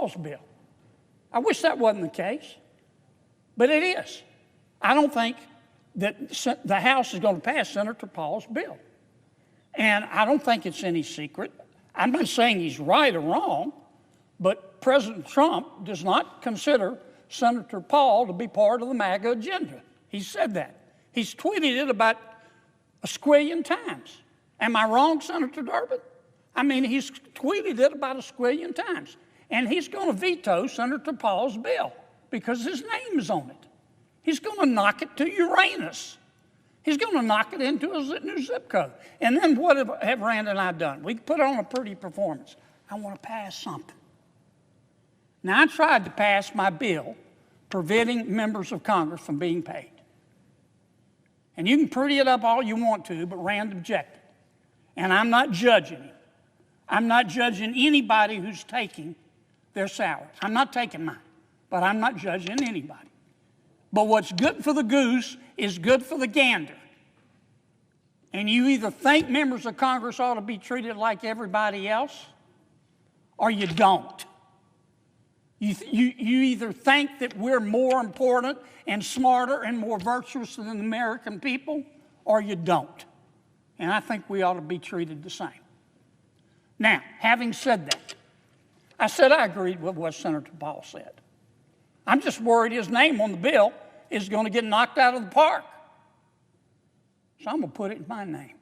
Paul's bill. I wish that wasn't the case, but it is. I don't think that the House is going to pass Senator Paul's bill. And I don't think it's any secret. I'm not saying he's right or wrong, but President Trump does not consider Senator Paul to be part of the MAGA agenda. He said that. He's tweeted it about a squillion times. Am I wrong, Senator Durbin? I mean, he's tweeted it about a squillion times. And he's going to veto Senator Paul's bill because his name is on it. He's going to knock it to Uranus. He's going to knock it into a new zip code. And then what have Rand and I done? We put on a pretty performance. I want to pass something. Now, I tried to pass my bill preventing members of Congress from being paid. And you can pretty it up all you want to, but Rand objected. And I'm not judging him. I'm not judging anybody who's taking their salary. I'm not taking mine, but I'm not judging anybody. But what's good for the goose is good for the gander. And you either think members of Congress ought to be treated like everybody else, or you don't. You either think that we're more important and smarter and more virtuous than the American people, or you don't. And I think we ought to be treated the same. Now, having said that, I said I agreed with what Senator Paul said. I'm just worried his name on the bill is going to get knocked out of the park. So I'm going to put it in my name.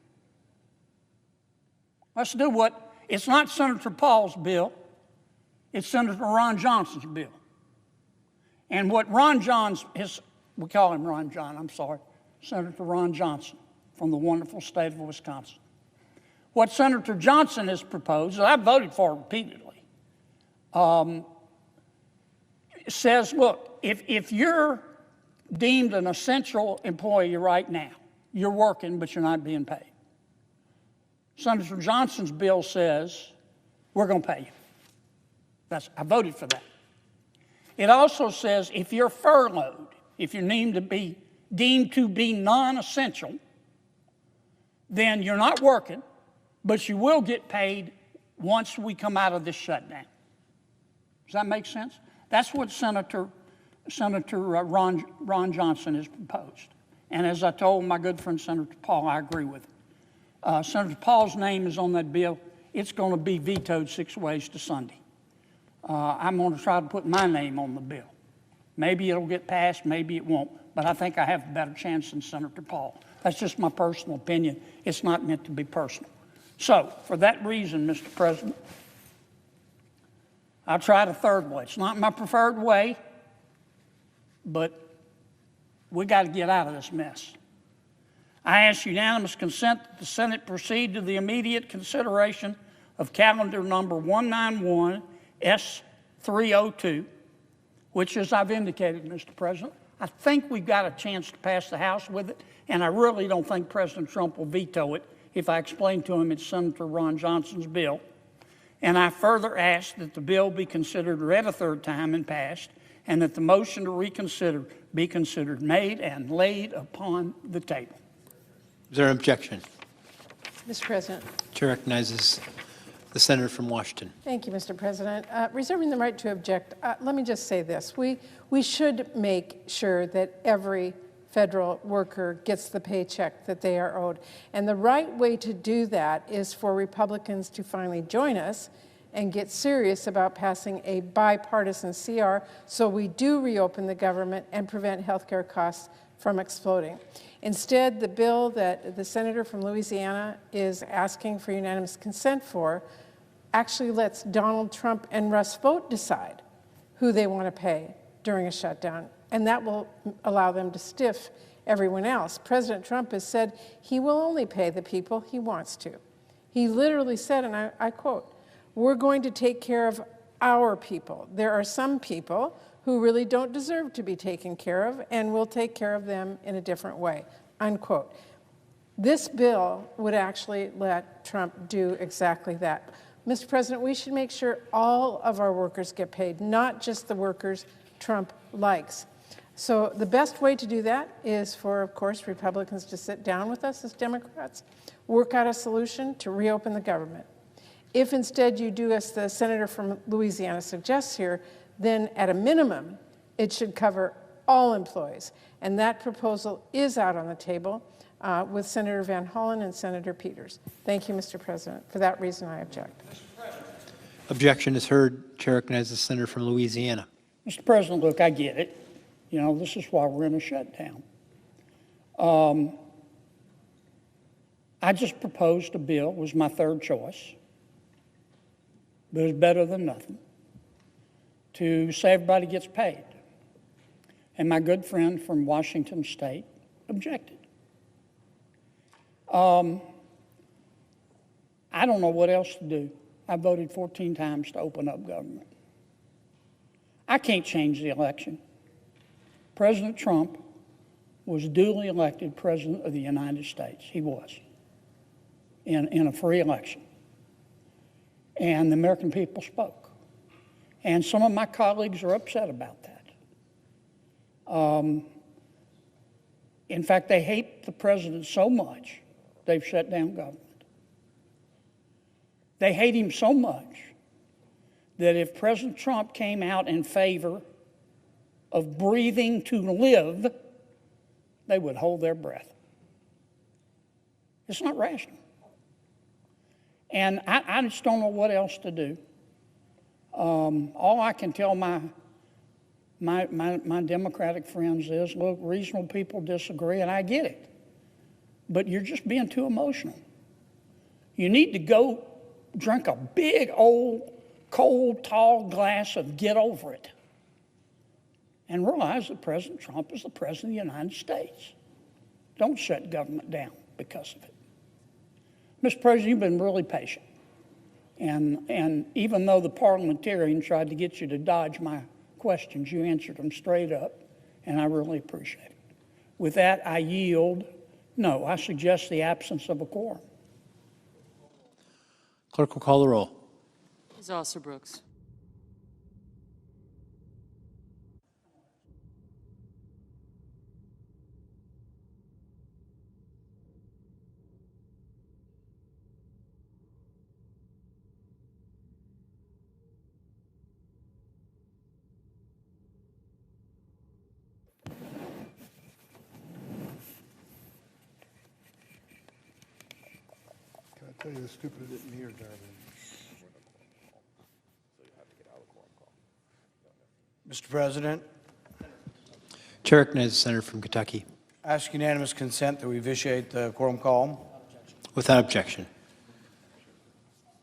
Let's do what, it's not Senator Paul's bill, it's Senator Ron Johnson's bill. And what Ron John's, we call him Ron John, I'm sorry, Senator Ron Johnson from the wonderful state of Wisconsin. What Senator Johnson has proposed, and I've voted for repeatedly, says, look, if you're deemed an essential employee right now, you're working, but you're not being paid. Senator Johnson's bill says, we're going to pay you. I voted for that. It also says if you're furloughed, if you're deemed to be non-essential, then you're not working, but you will get paid once we come out of this shutdown. Does that make sense? That's what Senator Ron Johnson has proposed. And as I told my good friend Senator Paul, I agree with him. Senator Paul's name is on that bill. It's going to be vetoed 6 ways to Sunday. I'm going to try to put my name on the bill. Maybe it'll get passed, maybe it won't, but I think I have a better chance than Senator Paul. That's just my personal opinion. It's not meant to be personal. So, for that reason, Mr. President, I'll try the third way. It's not my preferred way, but we got to get out of this mess. I ask unanimous consent that the Senate proceed to the immediate consideration of calendar number 191 S302, which, as I've indicated, Mr. President, I think we've got a chance to pass the House with it, and I really don't think President Trump will veto it if I explain to him it's Senator Ron Johnson's bill. And I further ask that the bill be considered read a third time and passed, and that the motion to reconsider be considered made and laid upon the table. Is there an objection? Mr. President. Chair recognizes the senator from Washington. Thank you, Mr. President. Reserving the right to object, let me just say this. We should make sure that every federal worker gets the paycheck that they are owed. And the right way to do that is for Republicans to finally join us and get serious about passing a bipartisan CR so we do reopen the government and prevent health care costs from exploding. Instead, the bill that the senator from Louisiana is asking for unanimous consent for actually lets Donald Trump and Russ Vought decide who they want to pay during a shutdown, and that will allow them to stiff everyone else. President Trump has said he will only pay the people he wants to. He literally said, and I quote, "We're going to take care of our people. There are some people who really don't deserve to be taken care of, and we'll take care of them in a different way," unquote. This bill would actually let Trump do exactly that. Mr. President, we should make sure all of our workers get paid, not just the workers Trump likes. So the best way to do that is for, of course, Republicans to sit down with us as Democrats, work out a solution to reopen the government. If instead you do as the senator from Louisiana suggests here, then at a minimum, it should cover all employees. And that proposal is out on the table with Senator Van Hollen and Senator Peters. Thank you, Mr. President. For that reason, I object. Objection is heard. Chair recognizes the senator from Louisiana. Mr. President, look, I get it. You know, this is why we're in a shutdown. I just proposed a bill, was my third choice, but it's better than nothing, to say everybody gets paid. And my good friend from Washington State objected. I don't know what else to do. I voted 14 times to open up government. I can't change the election. President Trump was duly elected President of the United States. He was, in a free election. And the American people spoke. And some of my colleagues are upset about that. In fact, they hate the president so much, they've shut down government. They hate him so much that if President Trump came out in favor of breathing to live, they would hold their breath. It's not rational. And I just don't know what else to do. All I can tell my Democratic friends is, look, reasonable people disagree, and I get it. But you're just being too emotional. You need to go drink a big, old, cold, tall glass of get over it and realize that President Trump is the President of the United States. Don't shut government down because of it. Mr. President, you've been really patient. And even though the parliamentarian tried to get you to dodge my questions, you answered them straight up, and I really appreciate it. With that, I yield. No, I suggest the absence of a quorum. Clerk will call the roll. Ms. Alston-Brooks. I tell you, the stupid didn't hear, Darlene. Mr. President, Chair recognizes the senator from Kentucky. I ask unanimous consent that we vitiate the quorum call. Without objection.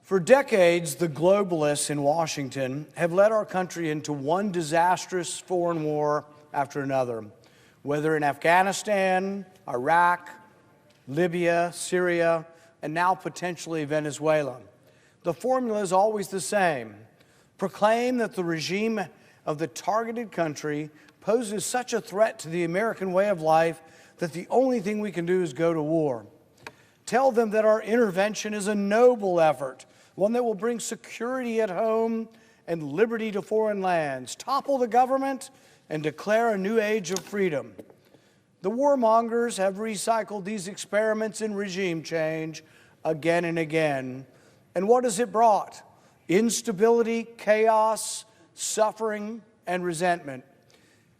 For decades, the globalists in Washington have led our country into one disastrous foreign war after another, whether in Afghanistan, Iraq, Libya, Syria, and now potentially Venezuela. The formula is always the same. Proclaim that the regime of the targeted country poses such a threat to the American way of life that the only thing we can do is go to war. Tell them that our intervention is a noble effort, one that will bring security at home and liberty to foreign lands, topple the government, and declare a new age of freedom. The warmongers have recycled these experiments in regime change again and again. And what has it brought? Instability, chaos, suffering, and resentment.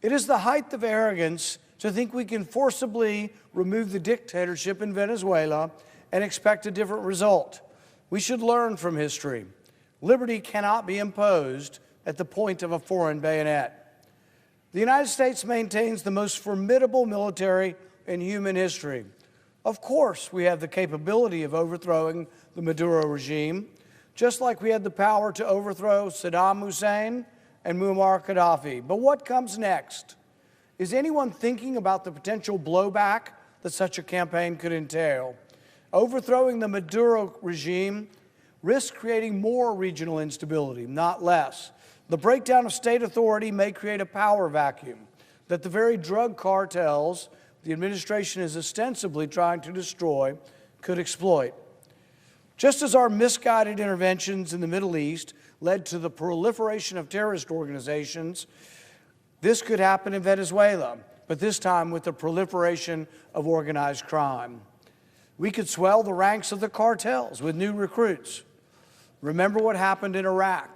It is the height of arrogance to think we can forcibly remove the dictatorship in Venezuela and expect a different result. We should learn from history. Liberty cannot be imposed at the point of a foreign bayonet. The United States maintains the most formidable military in human history. Of course, we have the capability of overthrowing the Maduro regime, just like we had the power to overthrow Saddam Hussein and Muammar Gaddafi. But what comes next? Is anyone thinking about the potential blowback that such a campaign could entail? Overthrowing the Maduro regime risks creating more regional instability, not less. The breakdown of state authority may create a power vacuum that the very drug cartels the administration is ostensibly trying to destroy could exploit. Just as our misguided interventions in the Middle East led to the proliferation of terrorist organizations, this could happen in Venezuela, but this time with the proliferation of organized crime. We could swell the ranks of the cartels with new recruits. Remember what happened in Iraq,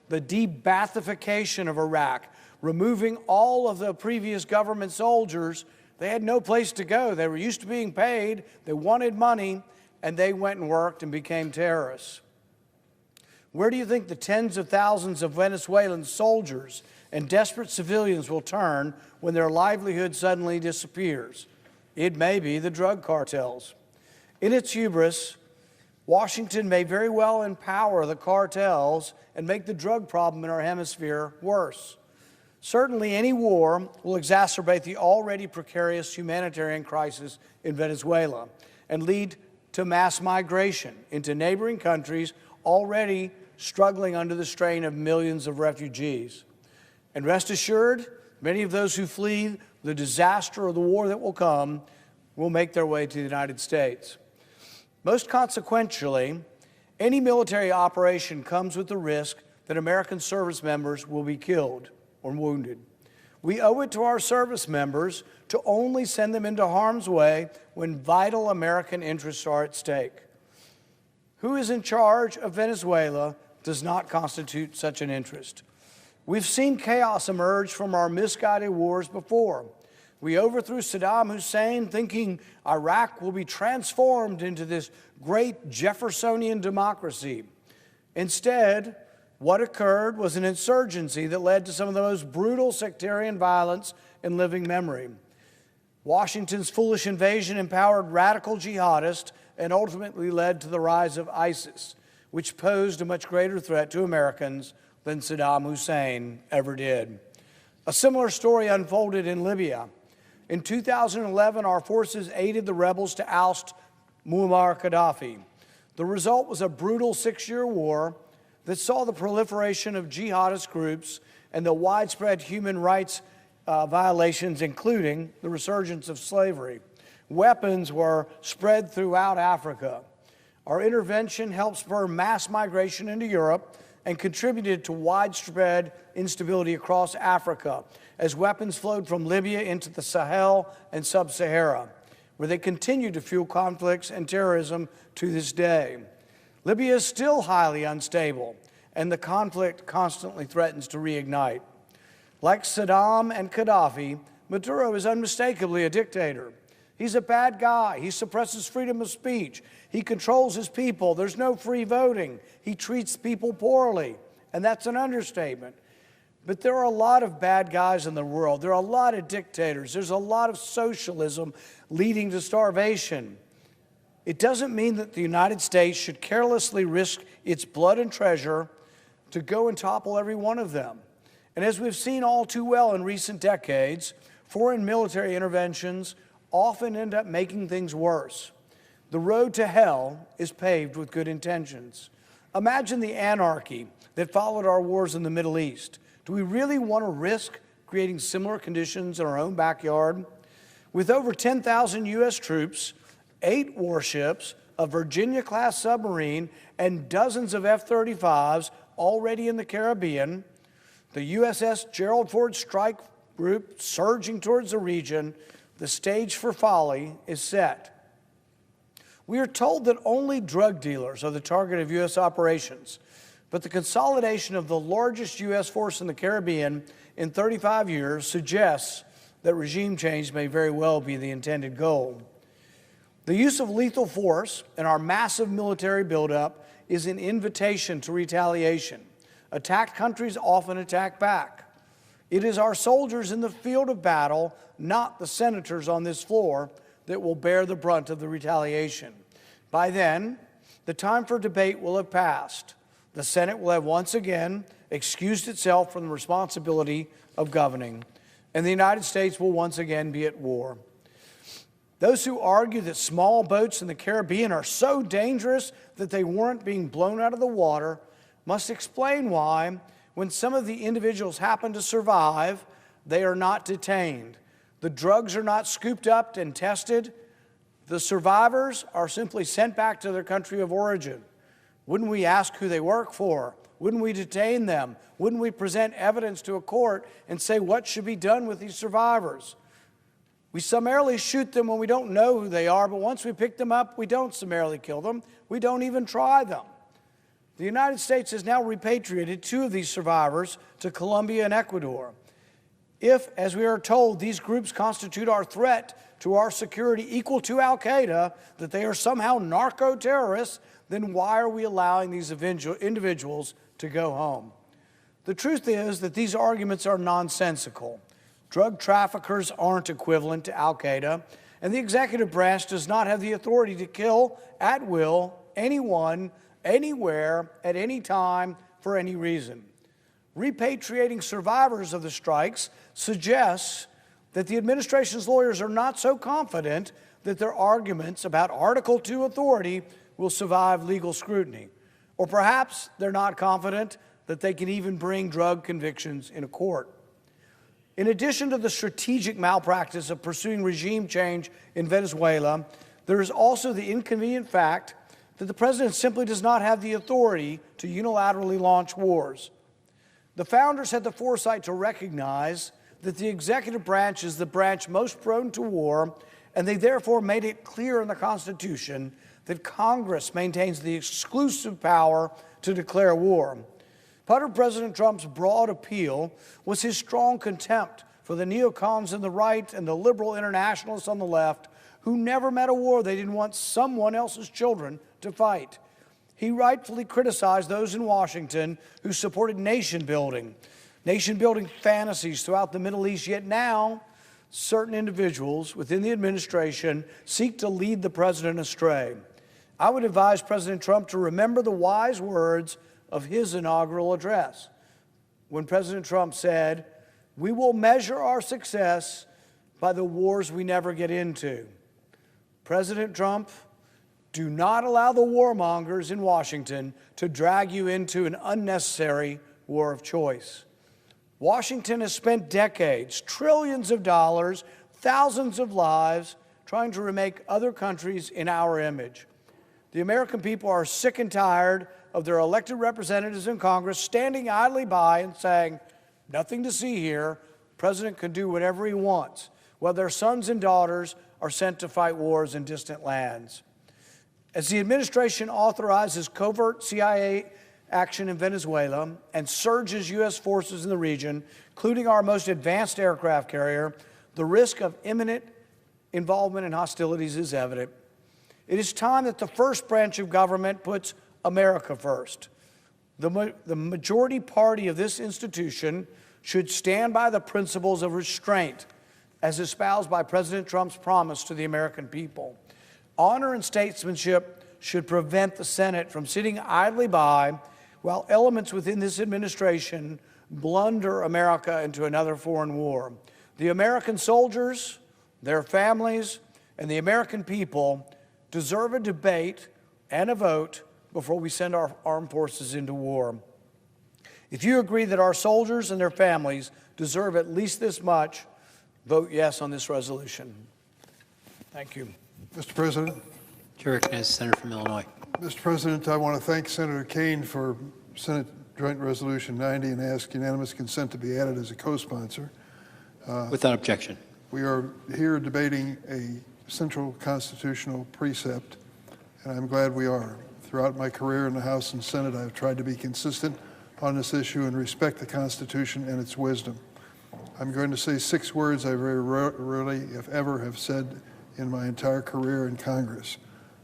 the de-Baathification of Iraq, removing all of the previous government soldiers. They had no place to go. They were used to being paid, they wanted money, and they went and worked and became terrorists. Where do you think the tens of thousands of Venezuelan soldiers and desperate civilians will turn when their livelihood suddenly disappears? It may be the drug cartels. In its hubris, Washington may very well empower the cartels and make the drug problem in our hemisphere worse. Certainly, any war will exacerbate the already precarious humanitarian crisis in Venezuela and lead to mass migration into neighboring countries already struggling under the strain of millions of refugees. And rest assured, many of those who flee the disaster or the war that will come will make their way to the United States. Most consequentially, any military operation comes with the risk that American service members will be killed or wounded. We owe it to our service members to only send them into harm's way when vital American interests are at stake. Who is in charge of Venezuela does not constitute such an interest. We've seen chaos emerge from our misguided wars before. We overthrew Saddam Hussein thinking Iraq will be transformed into this great Jeffersonian democracy. Instead, what occurred was an insurgency that led to some of the most brutal sectarian violence in living memory. Washington's foolish invasion empowered radical jihadists and ultimately led to the rise of ISIS, which posed a much greater threat to Americans than Saddam Hussein ever did. A similar story unfolded in Libya. In 2011, our forces aided the rebels to oust Muammar Gaddafi. The result was a brutal 6-year war that saw the proliferation of jihadist groups and the widespread human rights violations, including the resurgence of slavery. Weapons were spread throughout Africa. Our intervention helped spur mass migration into Europe and contributed to widespread instability across Africa as weapons flowed from Libya into the Sahel and Sub-Sahara, where they continue to fuel conflicts and terrorism to this day. Libya is still highly unstable, and the conflict constantly threatens to reignite. Like Saddam and Gaddafi, Maduro is unmistakably a dictator. He's a bad guy. He suppresses freedom of speech. He controls his people. There's no free voting. He treats people poorly, and that's an understatement. But there are a lot of bad guys in the world. There are a lot of dictators. There's a lot of socialism leading to starvation. It doesn't mean that the United States should carelessly risk its blood and treasure to go and topple every one of them. And as we've seen all too well in recent decades, foreign military interventions often end up making things worse. The road to hell is paved with good intentions. Imagine the anarchy that followed our wars in the Middle East. Do we really want to risk creating similar conditions in our own backyard? With over 10,000 U.S. troops, 8 warships, a Virginia-class submarine, and dozens of F-35s already in the Caribbean, the USS Gerald Ford Strike Group surging towards the region, the stage for folly is set. We are told that only drug dealers are the target of U.S. operations, but the consolidation of the largest U.S. force in the Caribbean in 35 years suggests that regime change may very well be the intended goal. The use of lethal force in our massive military buildup is an invitation to retaliation. Attacked countries often attack back. It is our soldiers in the field of battle, not the senators on this floor, that will bear the brunt of the retaliation. By then, the time for debate will have passed. The Senate will have once again excused itself from the responsibility of governing, and the United States will once again be at war. Those who argue that small boats in the Caribbean are so dangerous that they weren't being blown out of the water must explain why, when some of the individuals happen to survive, they are not detained. The drugs are not scooped up and tested. The survivors are simply sent back to their country of origin. Wouldn't we ask who they work for? Wouldn't we detain them? Wouldn't we present evidence to a court and say what should be done with these survivors? We summarily shoot them when we don't know who they are, but once we pick them up, we don't summarily kill them. We don't even try them. The United States has now repatriated 2 of these survivors to Colombia and Ecuador. If, as we are told, these groups constitute our threat to our security equal to al-Qaeda, that they are somehow narco-terrorists, then why are we allowing these individuals to go home? The truth is that these arguments are nonsensical. Drug traffickers aren't equivalent to al-Qaeda, and the executive branch does not have the authority to kill at will anyone, anywhere, at any time, for any reason. Repatriating survivors of the strikes suggests that the administration's lawyers are not so confident that their arguments about Article II authority will survive legal scrutiny. Or perhaps they're not confident that they can even bring drug convictions in a court. In addition to the strategic malpractice of pursuing regime change in Venezuela, there is also the inconvenient fact that the president simply does not have the authority to unilaterally launch wars. The founders had the foresight to recognize that the executive branch is the branch most prone to war, and they therefore made it clear in the Constitution that Congress maintains the exclusive power to declare war. Part of President Trump's broad appeal was his strong contempt for the neocons on the right and the liberal internationalists on the left who never met a war they didn't want someone else's children to fight. He rightfully criticized those in Washington who supported nation-building fantasies throughout the Middle East, yet now certain individuals within the administration seek to lead the president astray. I would advise President Trump to remember the wise words of his inaugural address, when President Trump said, "We will measure our success by the wars we never get into." President Trump, do not allow the warmongers in Washington to drag you into an unnecessary war of choice. Washington has spent decades, trillions of dollars, thousands of lives, trying to remake other countries in our image. The American people are sick and tired of their elected representatives in Congress standing idly by and saying, "Nothing to see here. The president can do whatever he wants," while their sons and daughters are sent to fight wars in distant lands. As the administration authorizes covert CIA action in Venezuela and surges U.S. forces in the region, including our most advanced aircraft carrier, the risk of imminent involvement in hostilities is evident. It is time that the first branch of government puts America first. The majority party of this institution should stand by the principles of restraint as espoused by President Trump's promise to the American people. Honor and statesmanship should prevent the Senate from sitting idly by while elements within this administration blunder America into another foreign war. The American soldiers, their families, and the American people deserve a debate and a vote before we send our armed forces into war. If you agree that our soldiers and their families deserve at least this much, vote yes on this resolution. Thank you. Mr. President. Chair recognizes the senator from Illinois. Mr. President, I want to thank Senator Kane for Senate Joint Resolution 90 and ask unanimous consent to be added as a co-sponsor. Without objection. We are here debating a central constitutional precept, and I'm glad we are. Throughout my career in the House and Senate, I've tried to be consistent on this issue and respect the Constitution and its wisdom. I'm going to say 6 words I very rarely, if ever, have said in my entire career in Congress.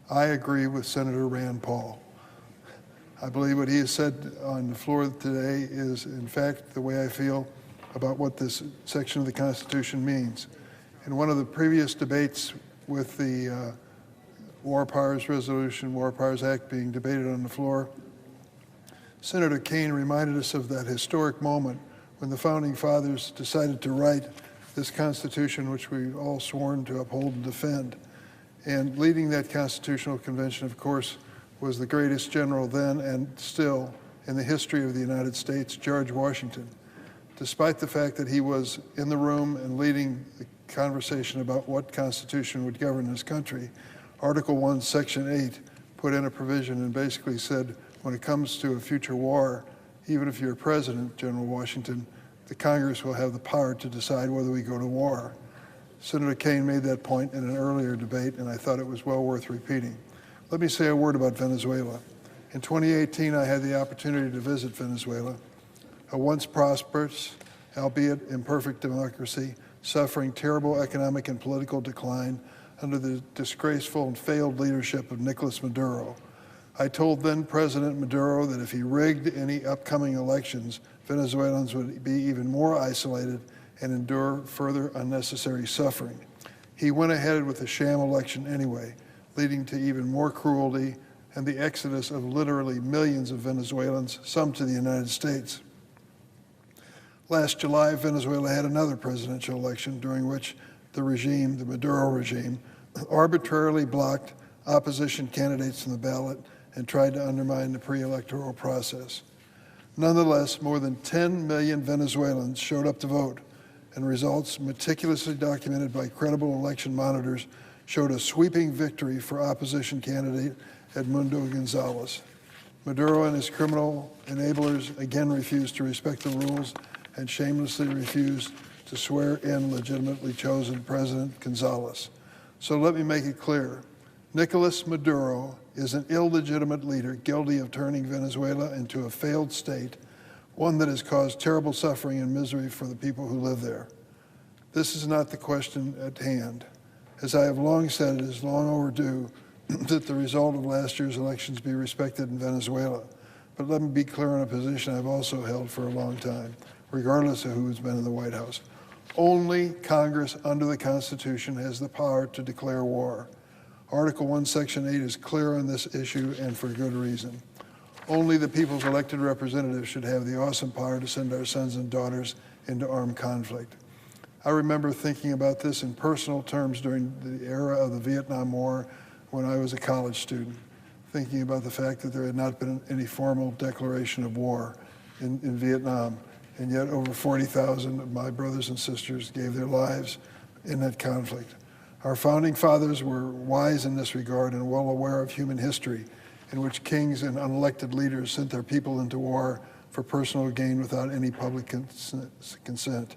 I agree with Senator Rand Paul. I believe what he has said on the floor today is, in fact, the way I feel about what this section of the Constitution means. In one of the previous debates with the War Powers Resolution, War Powers Act being debated on the floor, Senator Kane reminded us of that historic moment when the Founding Fathers decided to write this Constitution, which we all sworn to uphold and defend. And leading that Constitutional Convention, of course, was the greatest general then and still in the history of the United States, George Washington. Despite the fact that he was in the room and leading the conversation about what Constitution would govern this country, Article 1, Section 8 put in a provision and basically said, when it comes to a future war, even if you're president, General Washington, the Congress will have the power to decide whether we go to war. Senator Kane made that point in an earlier debate, and I thought it was well worth repeating. Let me say a word about Venezuela. In 2018, I had the opportunity to visit Venezuela, a once prosperous, albeit imperfect democracy, suffering terrible economic and political decline under the disgraceful and failed leadership of Nicolas Maduro. I told then President Maduro that if he rigged any upcoming elections, Venezuelans would be even more isolated and endure further unnecessary suffering. He went ahead with a sham election anyway, leading to even more cruelty and the exodus of literally millions of Venezuelans, some to the United States. Last July, Venezuela had another presidential election during which the regime, the Maduro regime, arbitrarily blocked opposition candidates from the ballot and tried to undermine the pre-electoral process. Nonetheless, more than 10 million Venezuelans showed up to vote, and results meticulously documented by credible election monitors showed a sweeping victory for opposition candidate Edmundo Gonzalez. Maduro and his criminal enablers again refused to respect the rules and shamelessly refused to swear in legitimately chosen President Gonzalez. So let me make it clear. Nicolas Maduro is an illegitimate leader guilty of turning Venezuela into a failed state, one that has caused terrible suffering and misery for the people who live there. This is not the question at hand. As I have long said, it is long overdue that the result of last year's elections be respected in Venezuela. But let me be clear on a position I've also held for a long time, regardless of who has been in the White House. Only Congress under the Constitution has the power to declare war. Article 1, Section 8 is clear on this issue, and for good reason. Only the people's elected representatives should have the awesome power to send our sons and daughters into armed conflict. I remember thinking about this in personal terms during the era of the Vietnam War when I was a college student, thinking about the fact that there had not been any formal declaration of war in Vietnam, and yet over 40,000 of my brothers and sisters gave their lives in that conflict. Our founding fathers were wise in this regard and well aware of human history, in which kings and unelected leaders sent their people into war for personal gain without any public consent.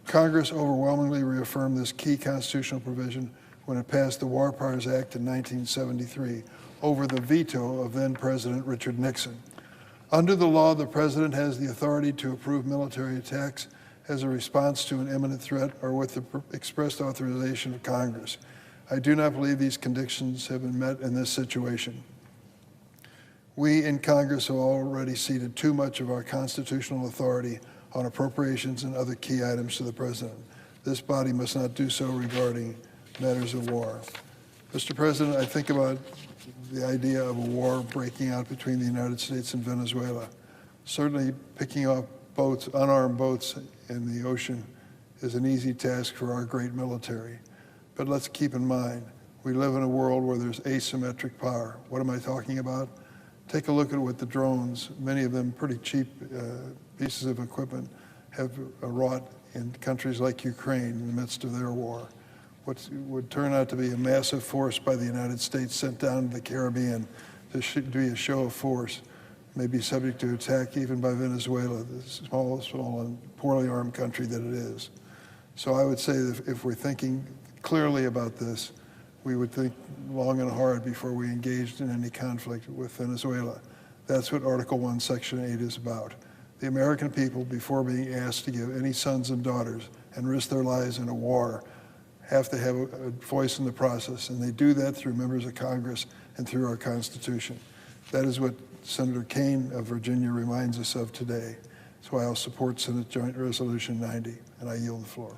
Congress overwhelmingly reaffirmed this key constitutional provision when it passed the War Powers Act in 1973 over the veto of then-President Richard Nixon. Under the law, the President has the authority to approve military attacks as a response to an imminent threat or with the expressed authorization of Congress. I do not believe these conditions have been met in this situation. We in Congress have already ceded too much of our constitutional authority on appropriations and other key items to the President. This body must not do so regarding matters of war. Mr. President, I think about the idea of a war breaking out between the United States and Venezuela. Certainly picking up boats, unarmed boats in the ocean is an easy task for our great military. But let's keep in mind, we live in a world where there's asymmetric power. What am I talking about? Take a look at what the drones, many of them pretty cheap pieces of equipment, have wrought in countries like Ukraine in the midst of their war. What would turn out to be a massive force by the United States sent down to the Caribbean to be a show of force may be subject to attack even by Venezuela, the small and poorly armed country that it is. So I would say that if we're thinking clearly about this, we would think long and hard before we engaged in any conflict with Venezuela. That's what Article 1, Section 8 is about. The American people, before being asked to give any sons and daughters and risk their lives in a war, have to have a voice in the process, and they do that through members of Congress and through our Constitution. That is what Senator Kaine of Virginia reminds us of today. That's why I'll support Senate Joint Resolution 90, and I yield the floor.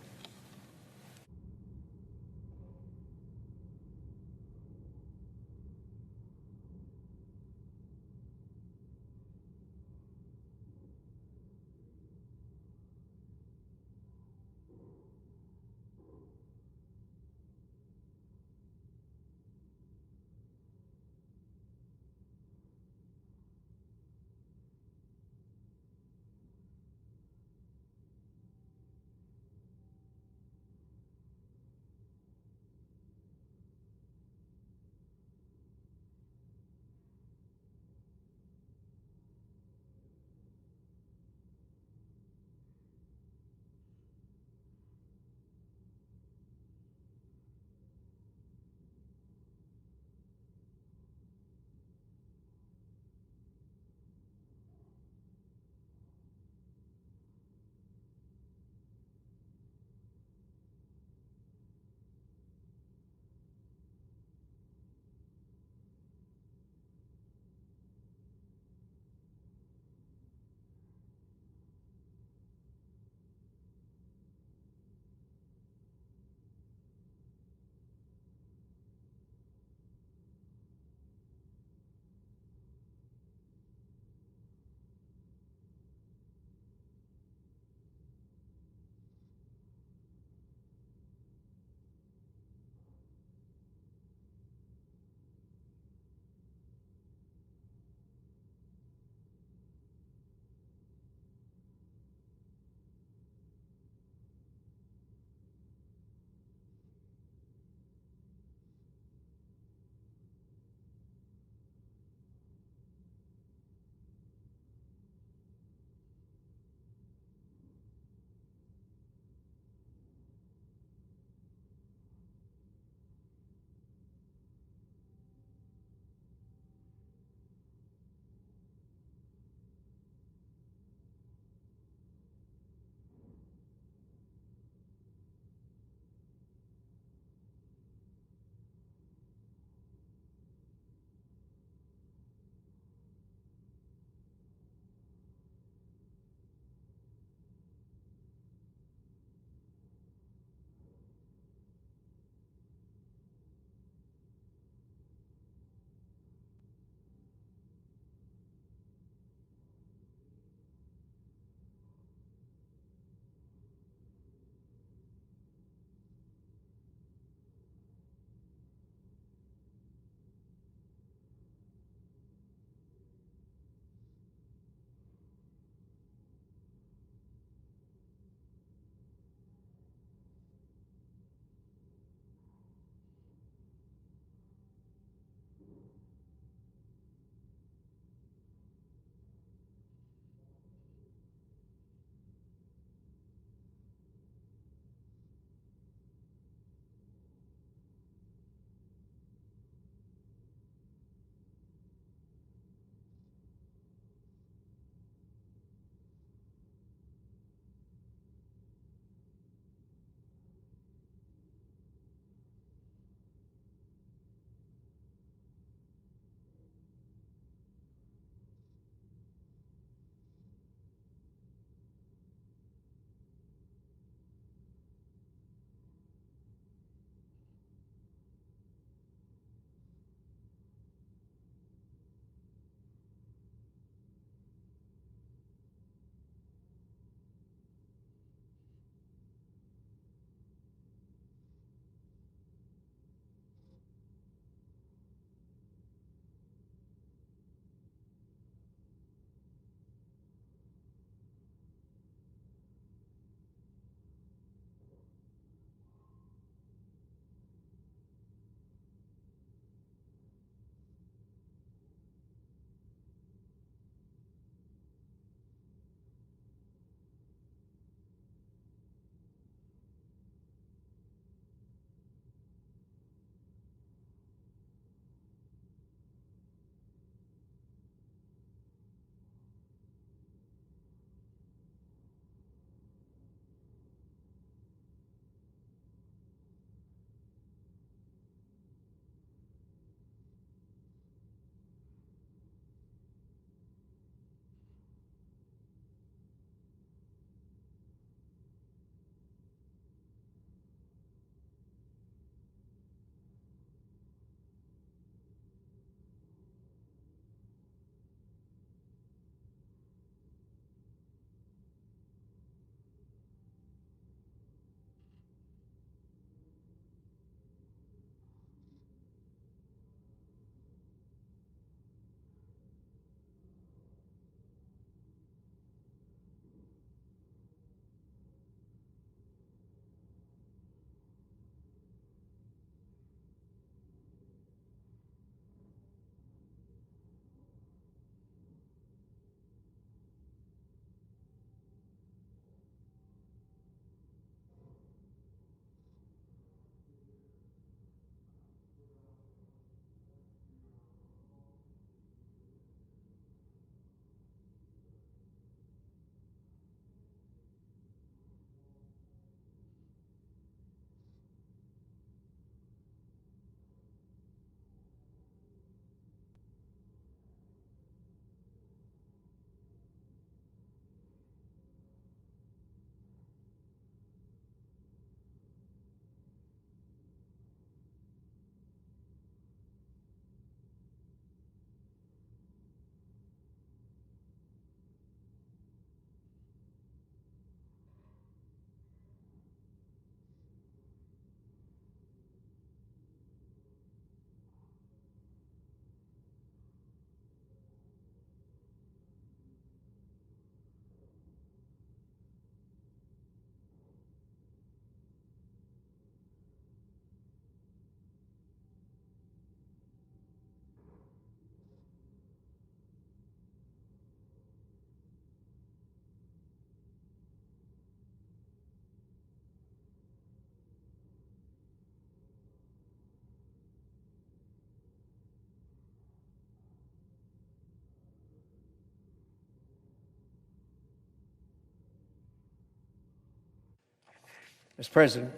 Mr. President,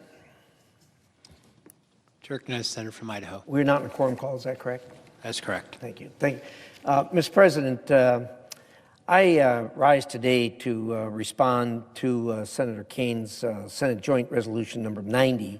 Chair recognizes the senator from Idaho. we're not in a quorum call, is that correct? That's correct. Thank you. Thank you. Mr. President, I rise today to respond to Senator Kane's Senate Joint Resolution number 90.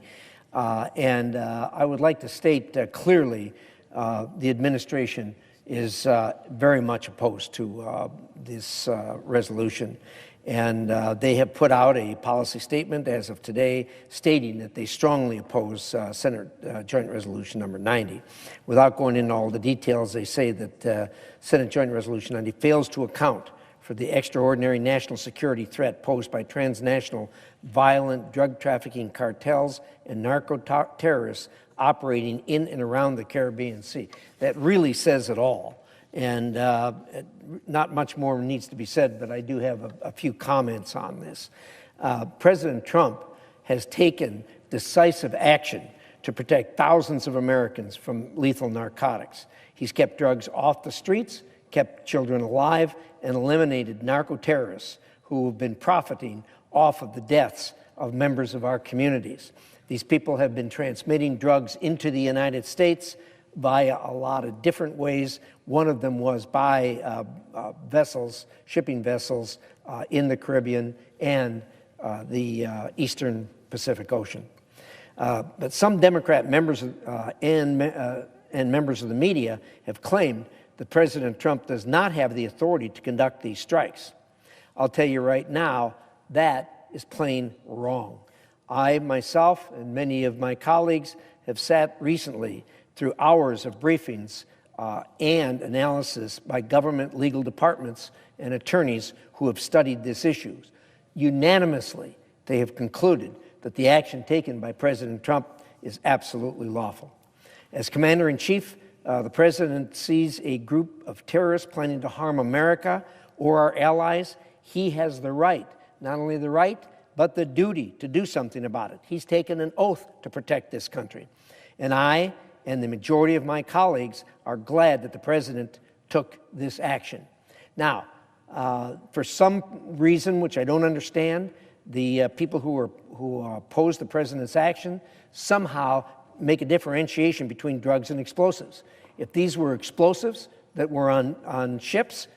And I would like to state clearly the administration is very much opposed to this resolution. And they have put out a policy statement as of today stating that they strongly oppose Senate Joint Resolution number 90. Without going into all the details, they say that Senate Joint Resolution 90 fails to account for the extraordinary national security threat posed by transnational violent drug trafficking cartels and narco-terrorists operating in and around the Caribbean Sea. That really says it all. And not much more needs to be said, but I do have a few comments on this. President Trump has taken decisive action to protect thousands of Americans from lethal narcotics. He's kept drugs off the streets, kept children alive, and eliminated narco-terrorists who have been profiting off of the deaths of members of our communities. These people have been transmitting drugs into the United States via a lot of different ways. One of them was by vessels, shipping vessels in the Caribbean and the Eastern Pacific Ocean. But some Democrat members and members of the media have claimed that President Trump does not have the authority to conduct these strikes. I'll tell you right now, that is plain wrong. I myself and many of my colleagues have sat recently through hours of briefings and analysis by government legal departments and attorneys who have studied this issue. Unanimously, they have concluded that the action taken by President Trump is absolutely lawful. As Commander-in-Chief, the President sees a group of terrorists planning to harm America or our allies. He has the right, not only the right, but the duty to do something about it. He's taken an oath to protect this country. And I and the majority of my colleagues are glad that the President took this action. Now, for some reason which I don't understand, the people who oppose the President's action somehow make a differentiation between drugs and explosives. If these were explosives that were on ships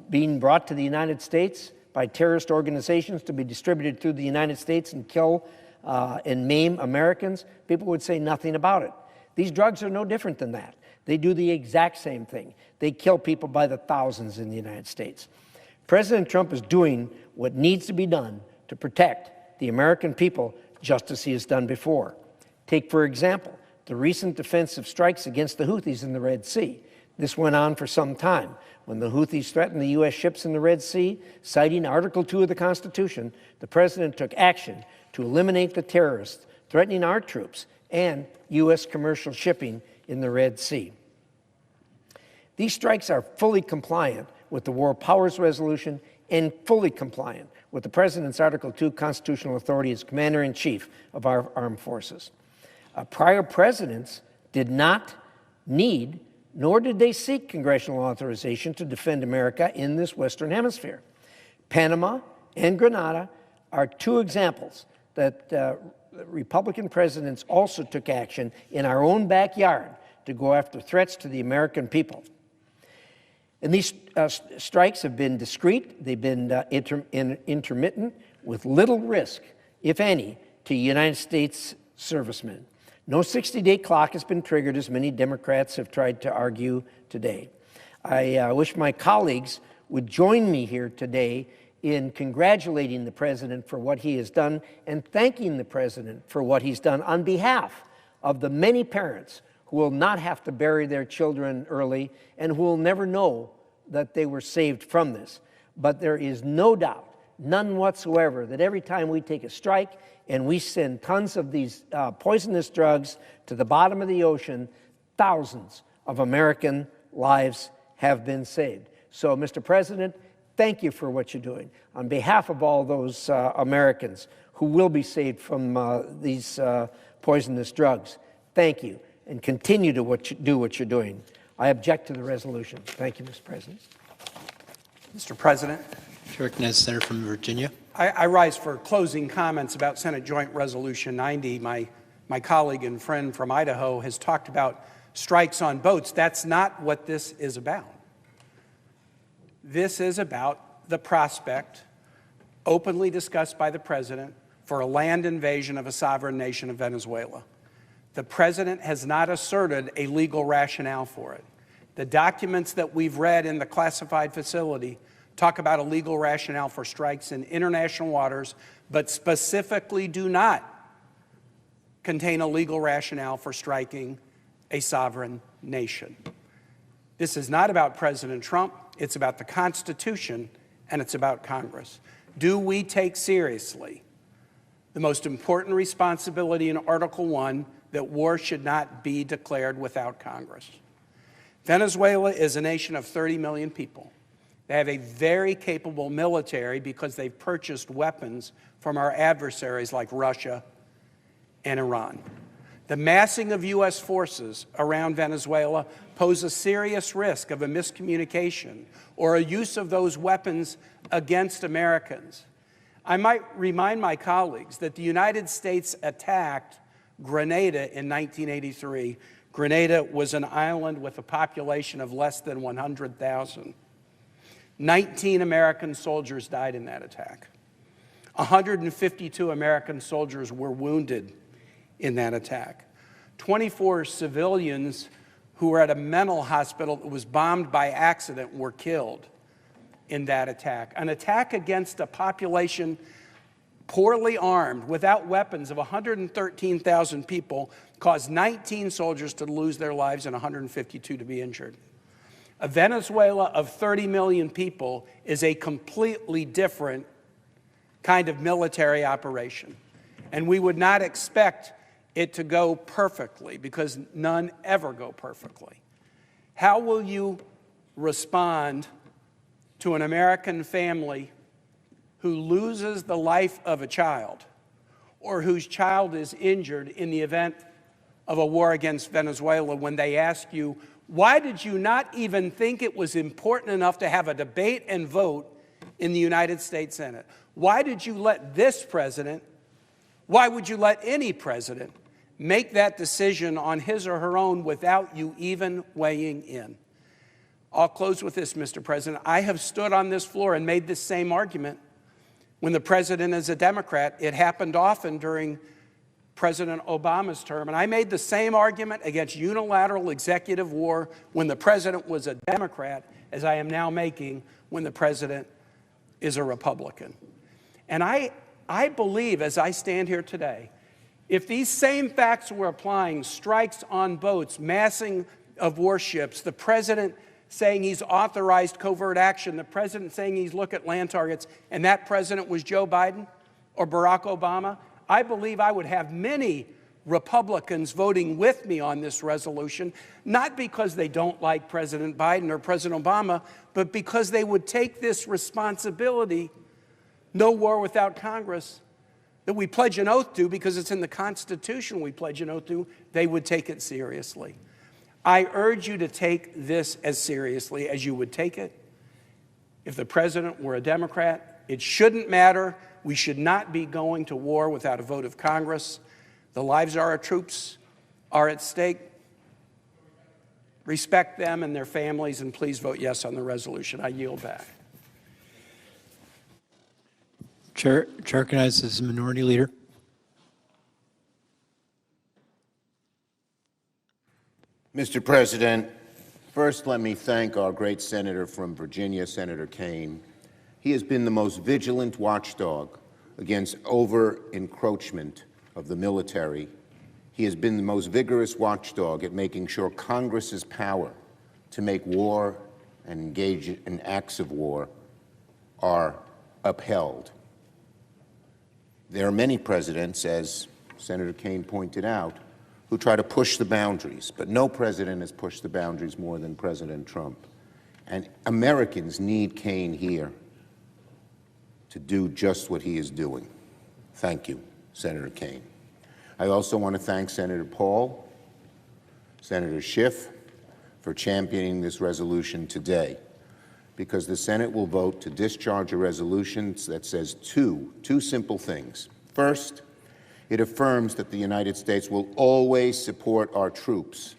being brought to the United States by terrorist organizations to be distributed through the United States and kill and maim Americans, people would say nothing about it. These drugs are no different than that. They do the exact same thing. They kill people by the thousands in the United States. President Trump is doing what needs to be done to protect the American people, just as he has done before. Take, for example, the recent defensive strikes against the Houthis in the Red Sea. This went on for some time. When the Houthis threatened the U.S. ships in the Red Sea, citing Article 2 of the Constitution, the President took action to eliminate the terrorists threatening our troops and U.S. commercial shipping in the Red Sea. These strikes are fully compliant with the War Powers Resolution and fully compliant with the President's Article 2 constitutional authority as Commander-in-Chief of our armed forces. Prior presidents did not need, nor did they seek congressional authorization to defend America in this Western Hemisphere. Panama and Grenada are two examples that Republican presidents also took action in our own backyard to go after threats to the American people. And these strikes have been discreet, they've been intermittent, with little risk, if any, to United States servicemen. No 60-day clock has been triggered, as many Democrats have tried to argue today. I wish my colleagues would join me here today in congratulating the President for what he has done and thanking the President for what he's done on behalf of the many parents who will not have to bury their children early and who will never know that they were saved from this. But there is no doubt, none whatsoever, that every time we take a strike and we send tons of these poisonous drugs to the bottom of the ocean, thousands of American lives have been saved. So, Mr. President, thank you for what you're doing. On behalf of all those Americans who will be saved from these poisonous drugs, thank you, and continue to do what you're doing. I object to the resolution. Thank you, Mr. President. Mr. President, Chair recognizes the senator from Virginia. I rise for closing comments about Senate Joint Resolution 90. My colleague and friend from Idaho has talked about strikes on boats. That's not what this is about. This is about the prospect, openly discussed by the president, for a land invasion of a sovereign nation of Venezuela. The president has not asserted a legal rationale for it. The documents that we've read in the classified facility talk about a legal rationale for strikes in international waters, but specifically do not contain a legal rationale for striking a sovereign nation. This is not about President Trump. It's about the Constitution, and it's about Congress. Do we take seriously the most important responsibility in Article 1, that war should not be declared without Congress? Venezuela is a nation of 30 million people. They have a very capable military because they've purchased weapons from our adversaries like Russia and Iran. The massing of U.S. forces around Venezuela pose a serious risk of a miscommunication or a use of those weapons against Americans. I might remind my colleagues that the United States attacked Grenada in 1983. Grenada was an island with a population of less than 100,000. 19 American soldiers died in that attack. 152 American soldiers were wounded in that attack. 24 civilians who were at a mental hospital that was bombed by accident were killed in that attack. An attack against a population poorly armed, without weapons, of 113,000 people caused 19 soldiers to lose their lives and 152 to be injured. A Venezuela of 30 million people is a completely different kind of military operation. And we would not expect it to go perfectly, because none ever go perfectly. How will you respond to an American family who loses the life of a child, or whose child is injured in the event of a war against Venezuela, when they ask you, why did you not even think it was important enough to have a debate and vote in the United States Senate? Why did you let this president, why would you let any president make that decision on his or her own without you even weighing in? I'll close with this, Mr. President. I have stood on this floor and made this same argument when the president is a Democrat. It happened often during President Obama's term, and I made the same argument against unilateral executive war when the president was a Democrat as I am now making when the president is a Republican. And I believe, as I stand here today, if these same facts were applying, strikes on boats, massing of warships, the president saying he's authorized covert action, the president saying he's looked at land targets, and that president was Joe Biden or Barack Obama, I believe I would have many Republicans voting with me on this resolution, not because they don't like President Biden or President Obama, but because they would take this responsibility, no war without Congress, that we pledge an oath to because it's in the Constitution we pledge an oath to, they would take it seriously. I urge you to take this as seriously as you would take it if the president were a Democrat. It shouldn't matter. We should not be going to war without a vote of Congress. The lives of our troops are at stake. Respect them and their families, and please vote yes on the resolution. I yield back. Chair recognizes the Minority Leader. Mr. President, first let me thank our great senator from Virginia, Senator Kaine. He has been the most vigilant watchdog against over-encroachment of the military. He has been the most vigorous watchdog at making sure Congress's power to make war and engage in acts of war are upheld. There are many presidents, as Senator Kaine pointed out, who try to push the boundaries, but no president has pushed the boundaries more than President Trump. And Americans need Kaine here to do just what he is doing. Thank you, Senator Kaine. I also want to thank Senator Paul, Senator Schiff, for championing this resolution today. because the Senate will vote to discharge a resolution that says two simple things. First, it affirms that the United States will always support our troops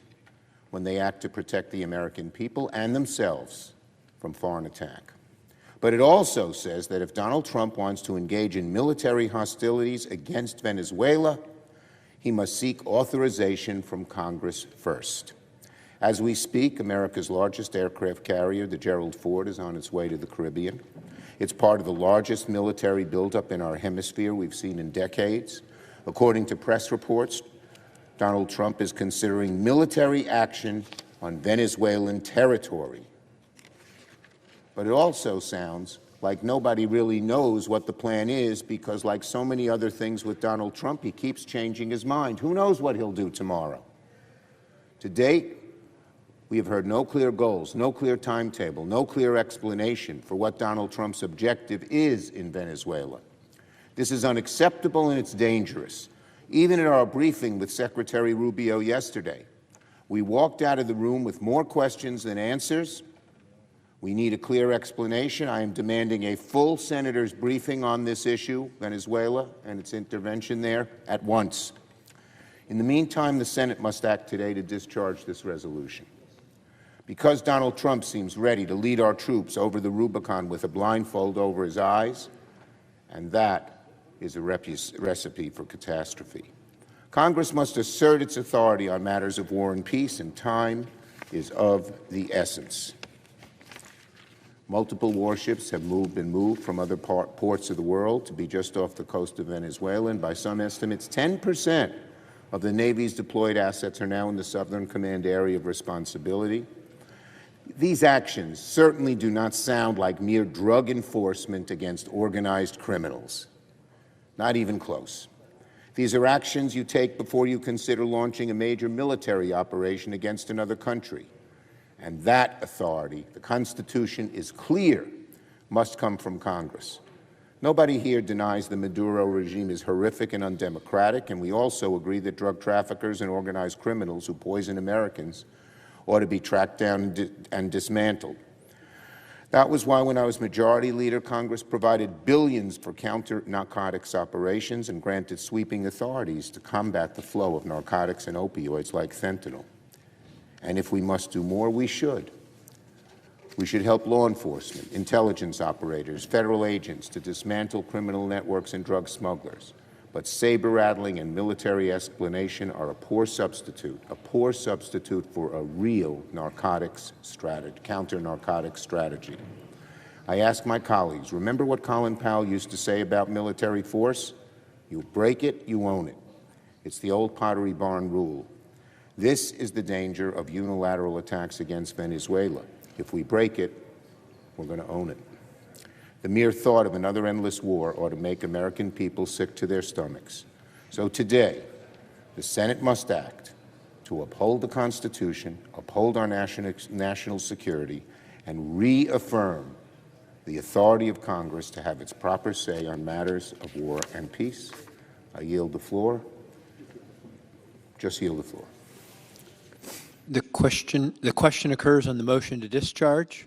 when they act to protect the American people and themselves from foreign attack. But it also says that if Donald Trump wants to engage in military hostilities against Venezuela, he must seek authorization from Congress first. As we speak, America's largest aircraft carrier, the Gerald Ford, is on its way to the Caribbean. It's part of the largest military buildup in our hemisphere we've seen in decades. According to press reports, Donald Trump is considering military action on Venezuelan territory. But it also sounds like nobody really knows what the plan is because, like so many other things with Donald Trump, he keeps changing his mind. Who knows what he'll do tomorrow? To date, we have heard no clear goals, no clear timetable, no clear explanation for what Donald Trump's objective is in Venezuela. This is unacceptable and it's dangerous. Even in our briefing with Secretary Rubio yesterday, we walked out of the room with more questions than answers. We need a clear explanation. I am demanding a full senator's briefing on this issue, Venezuela and its intervention there, at once. In the meantime, the Senate must act today to discharge this resolution. Because Donald Trump seems ready to lead our troops over the Rubicon with a blindfold over his eyes, and that is a recipe for catastrophe. Congress must assert its authority on matters of war and peace, and time is of the essence. Multiple warships have been moved from other ports of the world to be just off the coast of Venezuela, and by some estimates, 10% of the Navy's deployed assets are now in the Southern Command area of responsibility. These actions certainly do not sound like mere drug enforcement against organized criminals. Not even close. These are actions you take before you consider launching a major military operation against another country. And that authority, the Constitution is clear, must come from Congress. Nobody here denies the Maduro regime is horrific and undemocratic, and we also agree that drug traffickers and organized criminals who poison Americans ought to be tracked down and dismantled. That was why, when I was Majority Leader, Congress provided billions for counter-narcotics operations and granted sweeping authorities to combat the flow of narcotics and opioids like fentanyl. And if we must do more, we should. We should help law enforcement, intelligence operators, federal agents to dismantle criminal networks and drug smugglers. But saber-rattling and military explanation are a poor substitute for a real narcotics strategy, counter-narcotics strategy. I ask my colleagues, remember what Colin Powell used to say about military force? You break it, you own it. It's the old Pottery Barn rule. This is the danger of unilateral attacks against Venezuela. If we break it, we're going to own it. The mere thought of another endless war ought to make American people sick to their stomachs. So today, the Senate must act to uphold the Constitution, uphold our national security, and reaffirm the authority of Congress to have its proper say on matters of war and peace. I yield the floor. Just yield the floor. The question occurs on the motion to discharge.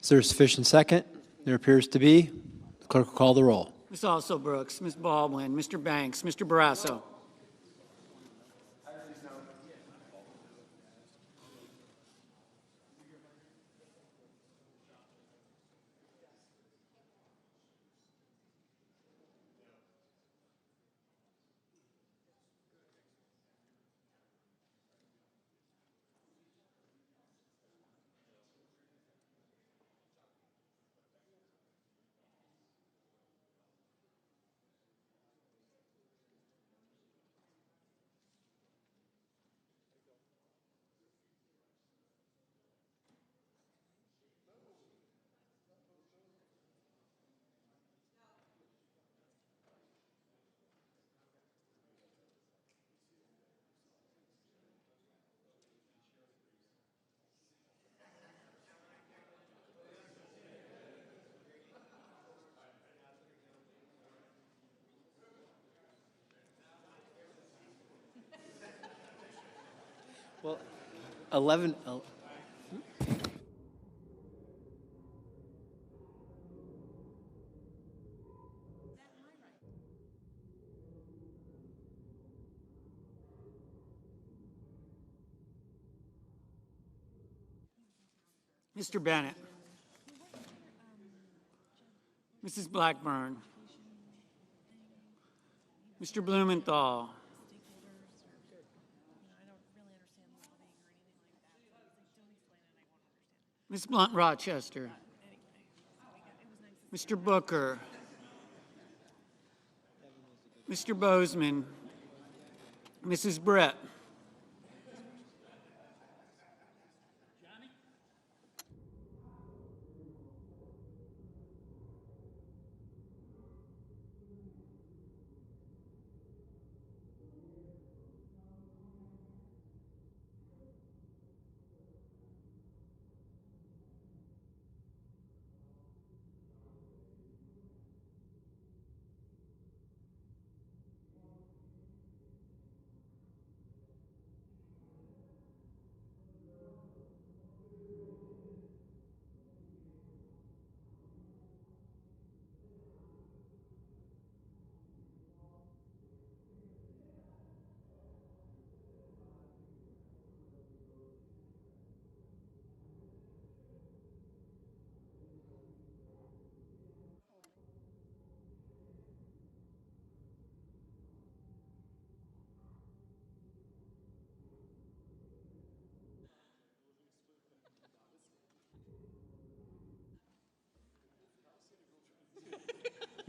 Is there a sufficient second? There appears to be. The clerk will call the roll. Ms. Also Brooks, Ms. Baldwin, Mr. Banks, Mr. Barrasso. Well, 11. Mr. Bennett. Mrs. Blackburn. Mr. Blumenthal. Ms. Blunt Rochester. Mr. Booker. Mr. Bozeman. Mrs. Brett.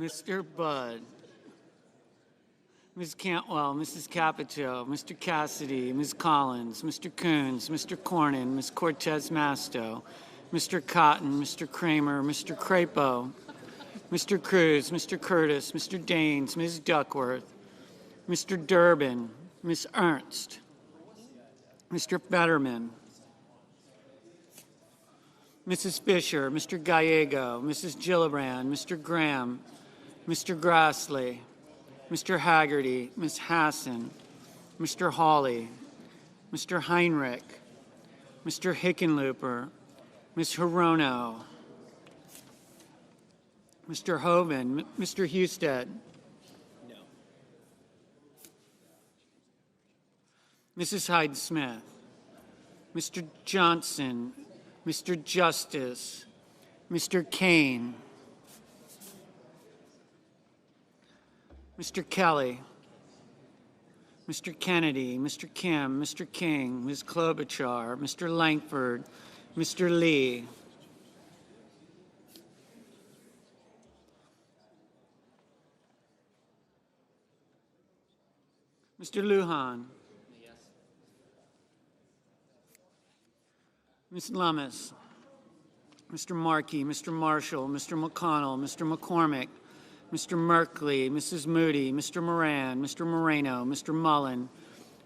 Mr. Budd. Ms. Cantwell, Mrs. Capito, Mr. Cassidy, Ms. Collins, Mr. Coons, Mr. Cornyn, Ms. Cortez Masto, Mr. Cotton, Mr. Kramer, Mr. Crapo, Mr. Cruz, Mr. Curtis, Mr. Daines, Ms. Duckworth, Mr. Durbin, Ms. Ernst, Mr. Fetterman, Mrs. Fisher, Mr. Gallego, Mrs. Gillibrand, Mr. Graham, Mr. Grassley, Mr. Haggerty, Ms. Hassan, Mr. Hawley, Mr. Heinrich, Mr. Hickenlooper, Ms. Hirono, Mr. Hoven, Mr. Husted, Mrs. Hyde-Smith, Mr. Johnson, Mr. Justice, Mr. Kane, Mr. Kelly, Mr. Kennedy, Mr. Kim, Mr. King, Ms. Klobuchar, Mr. Langford, Mr. Lee, Mr. Lujan, Ms. Lummis, Mr. Markey, Mr. Marshall, Mr. McConnell, Mr. McCormick, Mr. Merkley, Mrs. Moody, Mr. Moran, Mr. Moreno, Mr. Mullen,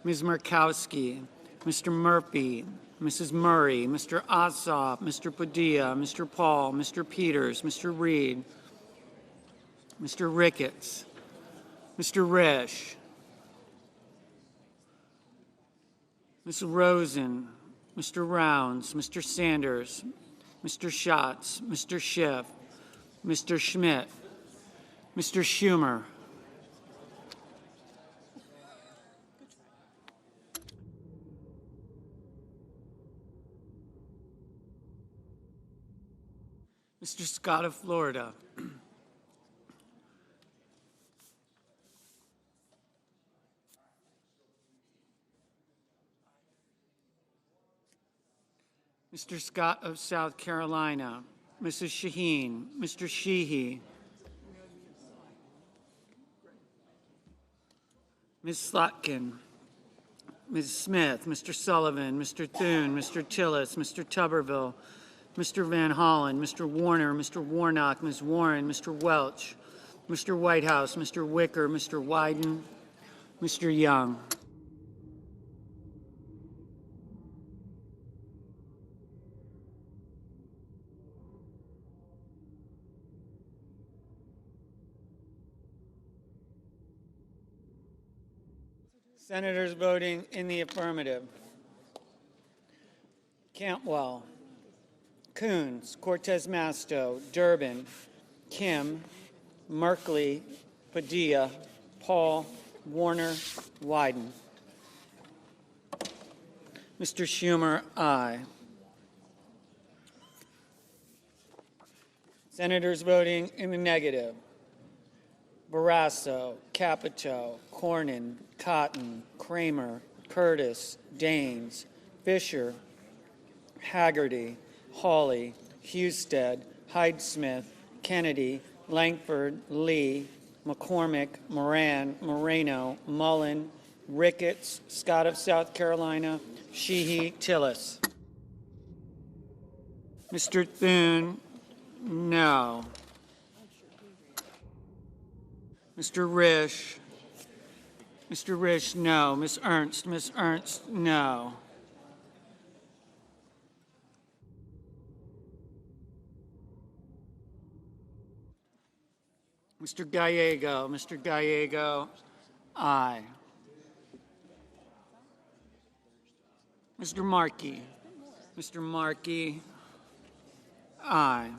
Ms. Murkowski, Mr. Murphy, Mrs. Murray, Mr. Ossoff, Mr. Padilla, Mr. Paul, Mr. Peters, Mr. Reed, Mr. Ricketts, Mr. Risch, Ms. Rosen, Mr. Rounds, Mr. Sanders, Mr. Schatz, Mr. Schiff, Mr. Schmidt, Mr. Schumer, Mr. Scott of Florida, Mr. Scott of South Carolina, Mrs. Shaheen, Mr. Sheehy, Ms. Slotkin, Ms. Smith, Mr. Sullivan, Mr. Thune, Mr. Tillis, Mr. Tuberville, Mr. Van Hollen, Mr. Warner, Mr. Warnock, Ms. Warren, Mr. Welch, Mr. Whitehouse, Mr. Wicker, Mr. Wyden, Mr. Young. Senators voting in the affirmative: Cantwell, Coons, Cortez Masto, Durbin, Kim, Merkley, Padilla, Paul, Warner, Wyden. Mr. Schumer, aye. Senators voting in the negative: Barrasso, Capito, Cornyn, Cotton, Kramer, Curtis, Daines, Fisher, Haggerty, Hawley, Husted, Hyde-Smith, Kennedy, Langford, Lee, McCormick, Moran, Moreno, Mullen, Ricketts, Scott of South Carolina, Sheehy, Tillis. Mr. Thune, no. Mr. Risch, no. Ms. Ernst, no. Mr. Gallego, aye. Mr. Markey, aye.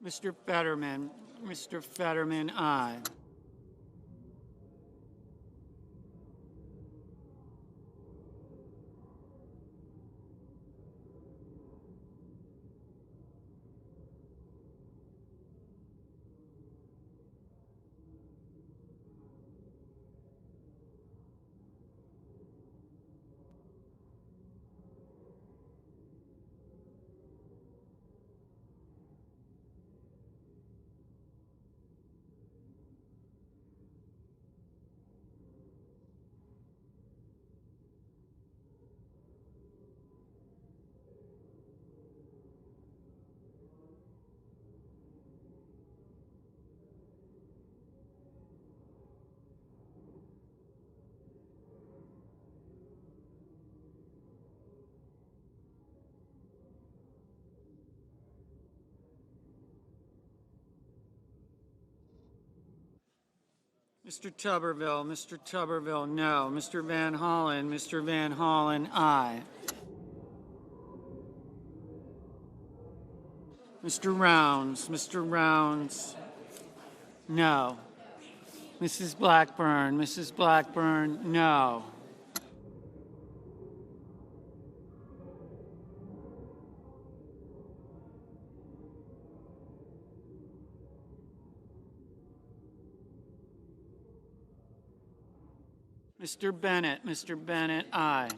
Mr. Fetterman, aye. Mr. Tuberville, no. Mr. Van Hollen, aye. Mr. Rounds, no. Mrs. Blackburn, no. Mr. Bennett, aye.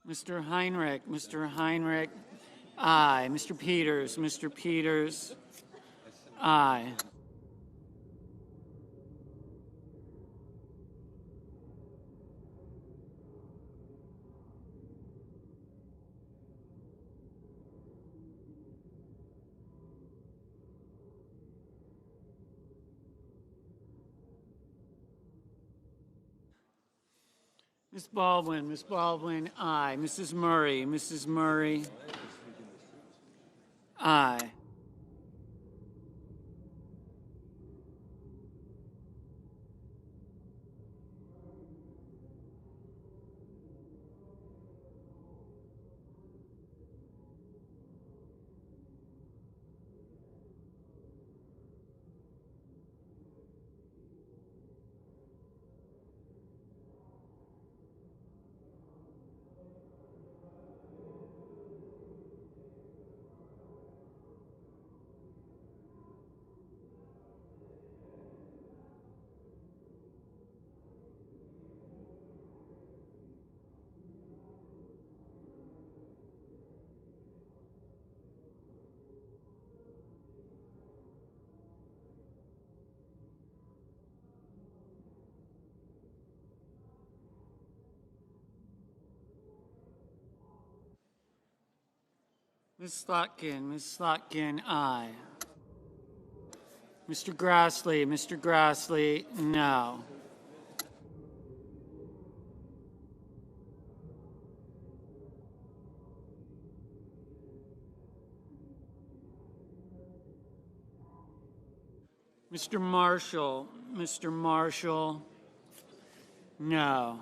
Mr. Heinrich, aye. Mr. Peters, aye. Ms. Baldwin, aye. Mrs. Murray, aye. Ms. Slotkin, aye. Mr. Grassley, no. Mr. Marshall, no.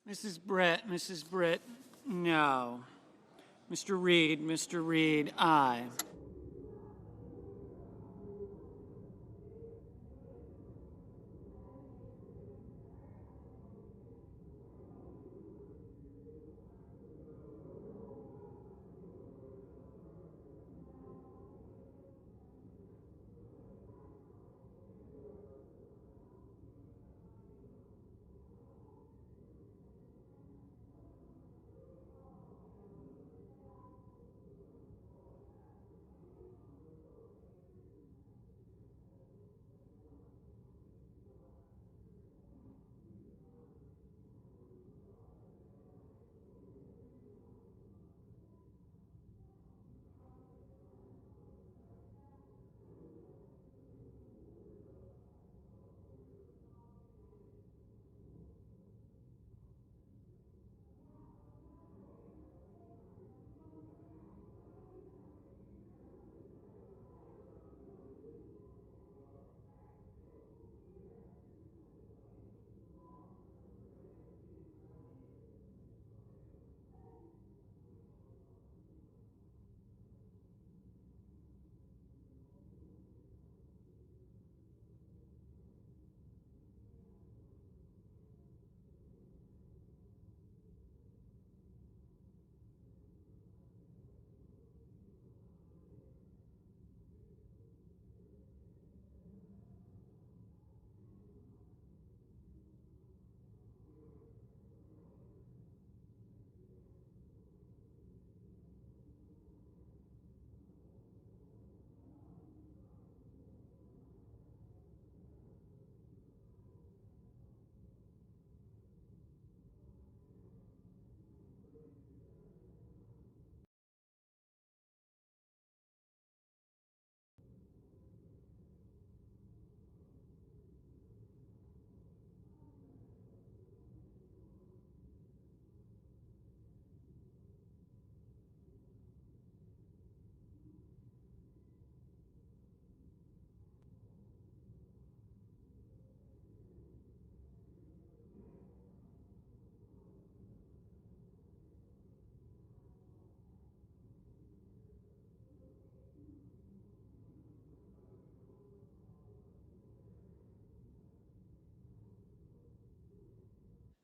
Mrs. Britt, no. Mr. Reed, aye.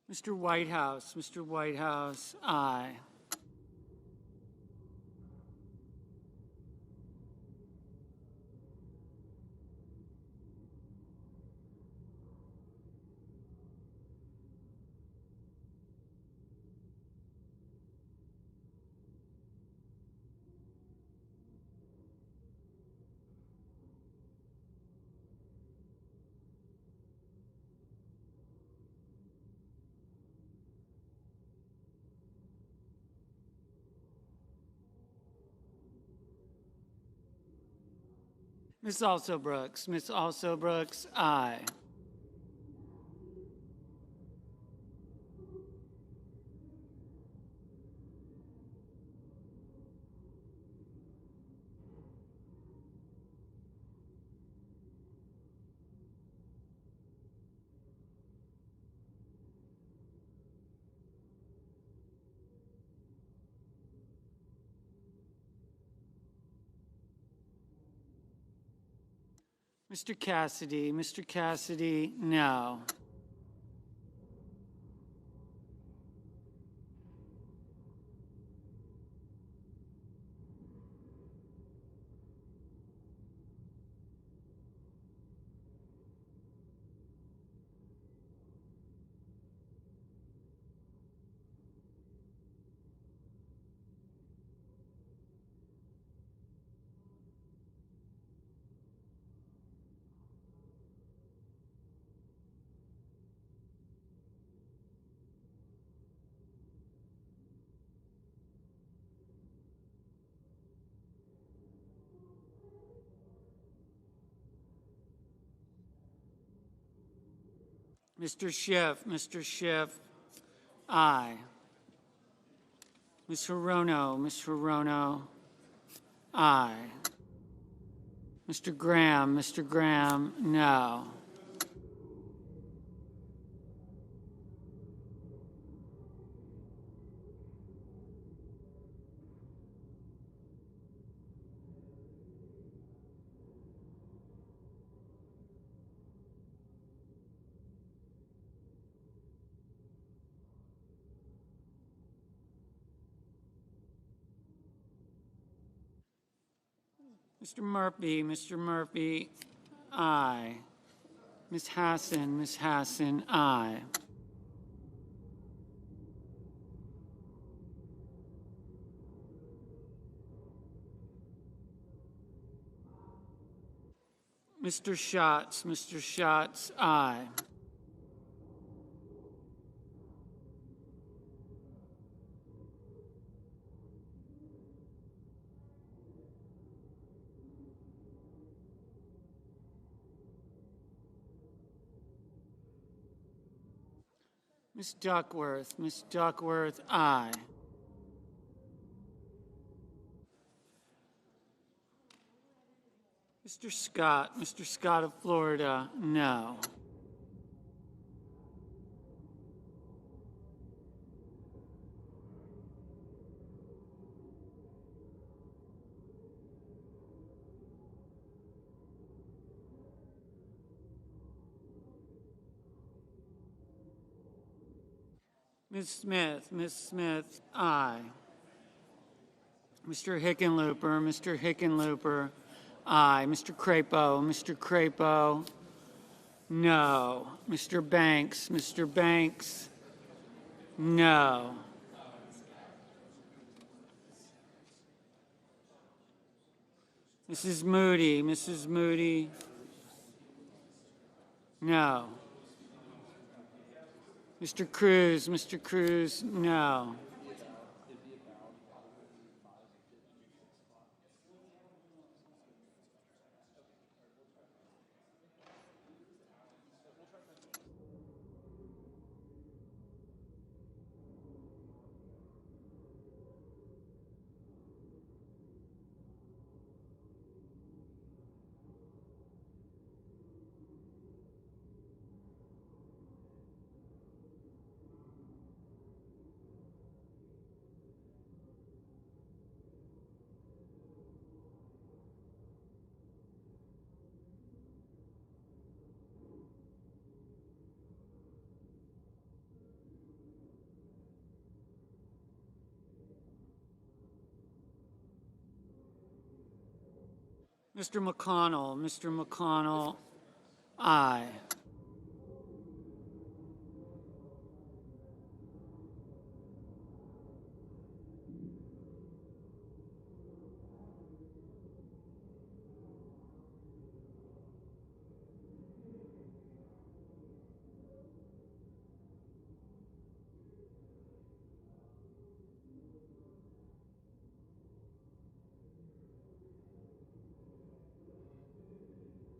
Mr. Whitehouse, aye. Ms. Also Brooks. Ms. Also Brooks, aye. Mr. Cassidy. Mr. Cassidy, no. Mr. Schiff. Mr. Schiff, aye. Ms. Hirono. Ms. Hirono, aye. Mr. Graham. Mr. Graham, no. Mr. Murphy. Mr. Murphy, aye. Ms. Hassan. Ms. Hassan, aye. Mr. Schatz. Mr. Schatz, aye. Ms. Duckworth. Ms. Duckworth, aye. Mr. Scott. Mr. Scott of Florida, no. Ms. Smith. Ms. Smith, aye. Mr. Hickenlooper. Mr. Hickenlooper, aye. Mr. Crapo. Mr. Crapo, no. Mr. Banks. Mr. Banks, no. Mrs. Moody. Mrs. Moody, no. Mr. Cruz. Mr. Cruz, no. Mr. McConnell. Mr. McConnell, aye.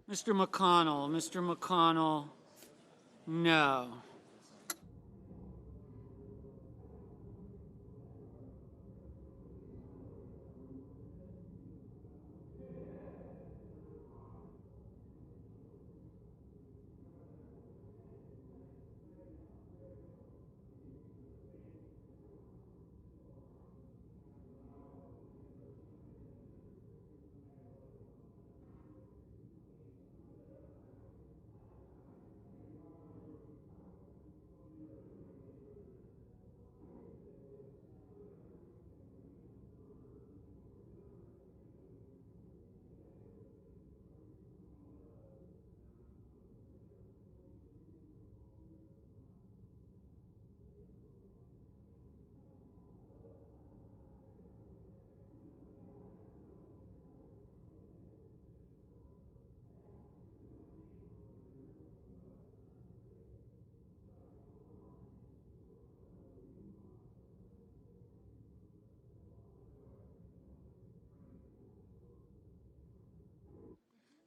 Mr. McConnell, Mr. McConnell, no.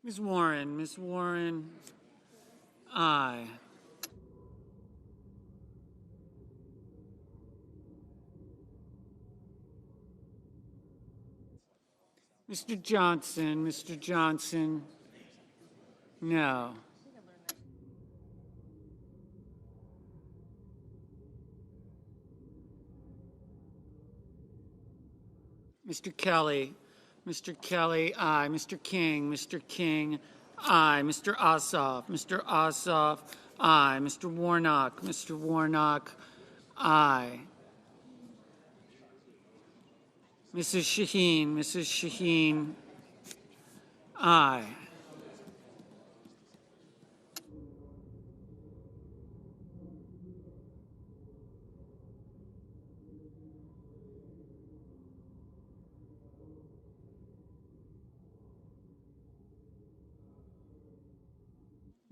Ms. Warren, aye. Mr. Johnson, no. Mr. Kelly, aye. Mr. King, aye. Mr. Ossoff, aye. Mr. Warnock, aye. Mrs. Shaheen, aye.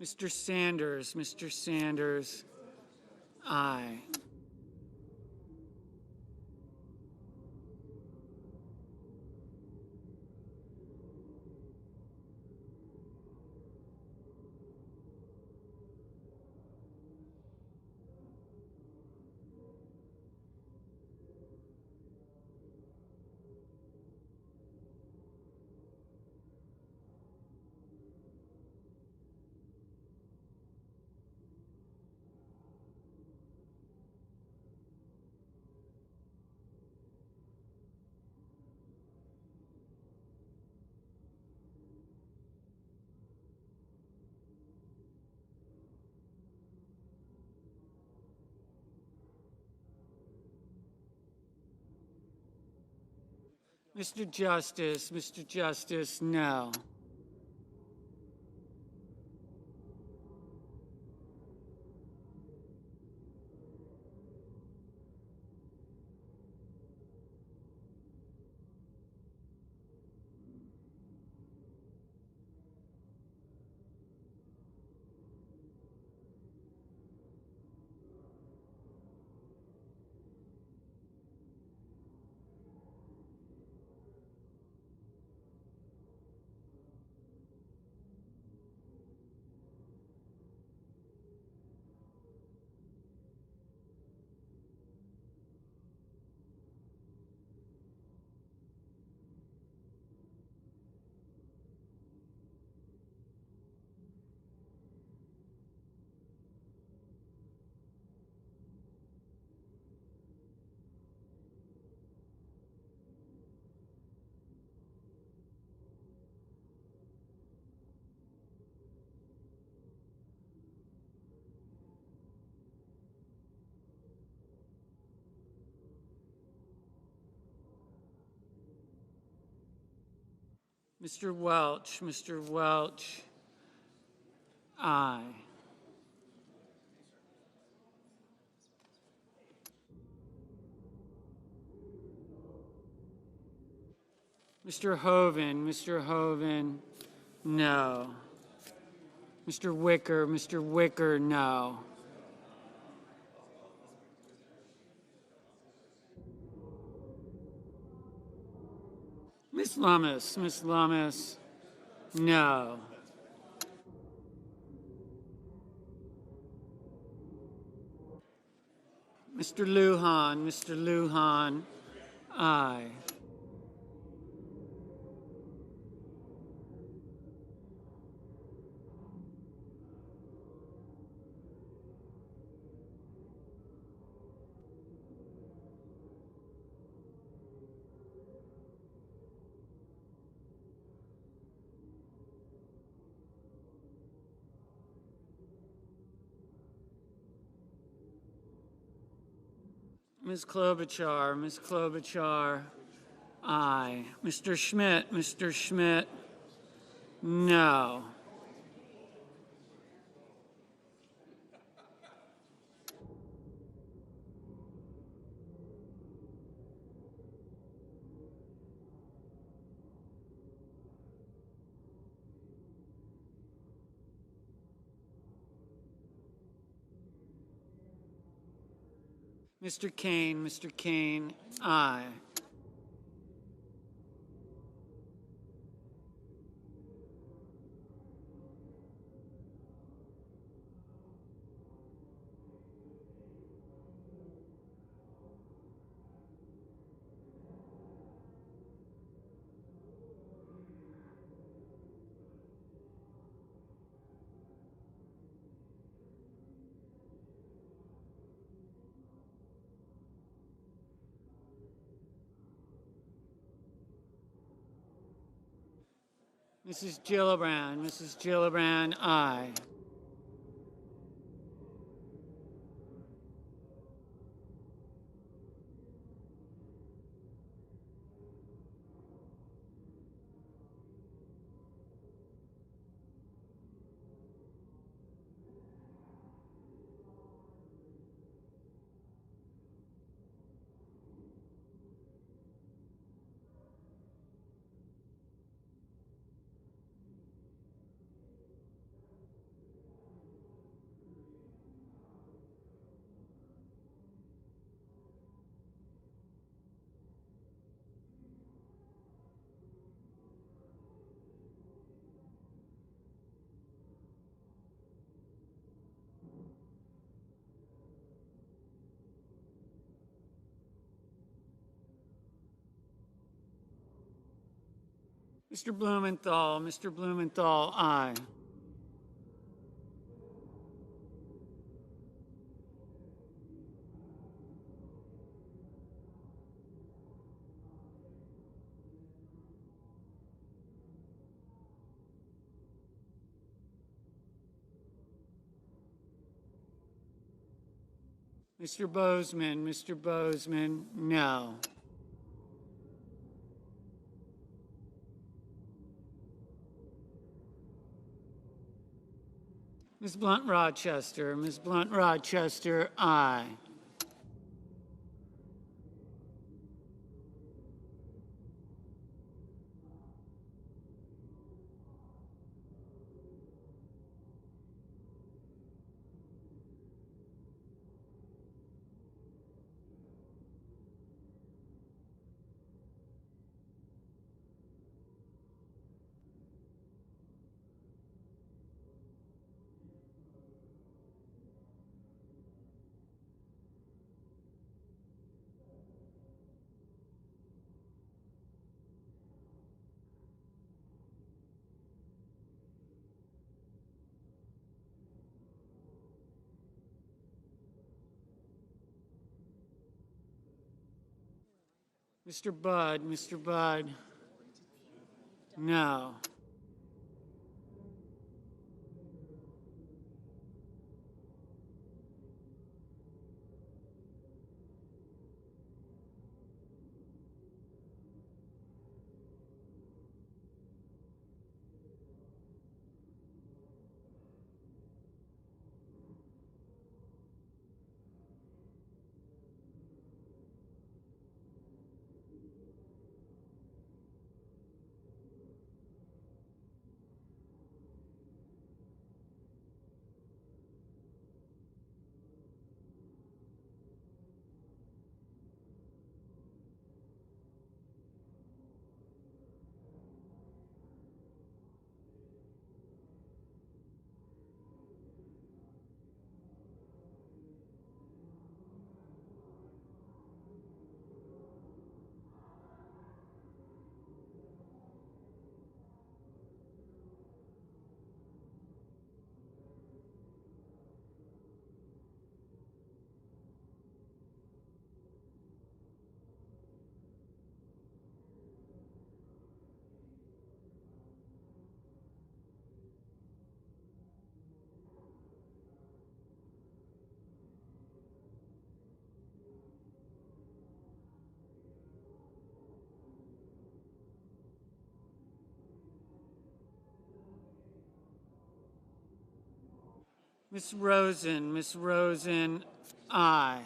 Mr. Sanders, aye. Mr. Justice, no. Mr. Welch, aye. Mr. Hoven, no. Mr. Wicker, no. Miss Lummis, no. Mr. Lujan, Mr. Lujan, aye. Ms. Klobuchar, aye. Mr. Schmidt, no. Mr. Kane, aye. Mrs. Gillibrand, aye. Mr. Blumenthal, aye. Mr. Bozeman, no. Ms. Blunt Rochester, aye. Mr. Budd, no. Ms. Rosen, aye.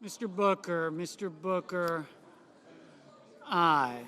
Mr. Booker, aye.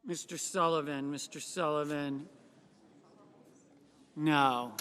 Mr. Sullivan, Mr. Sullivan, no.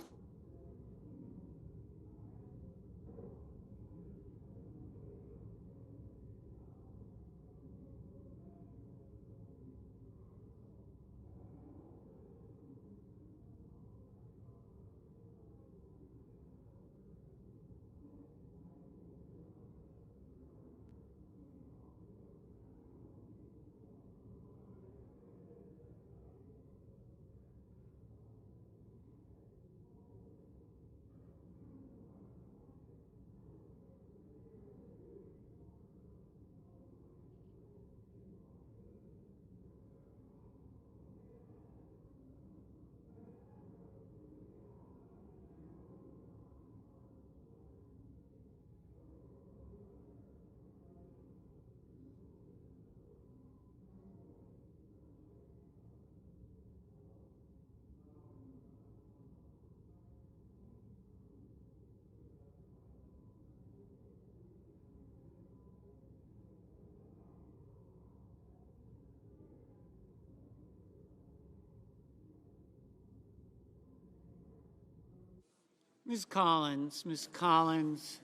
Ms. Collins,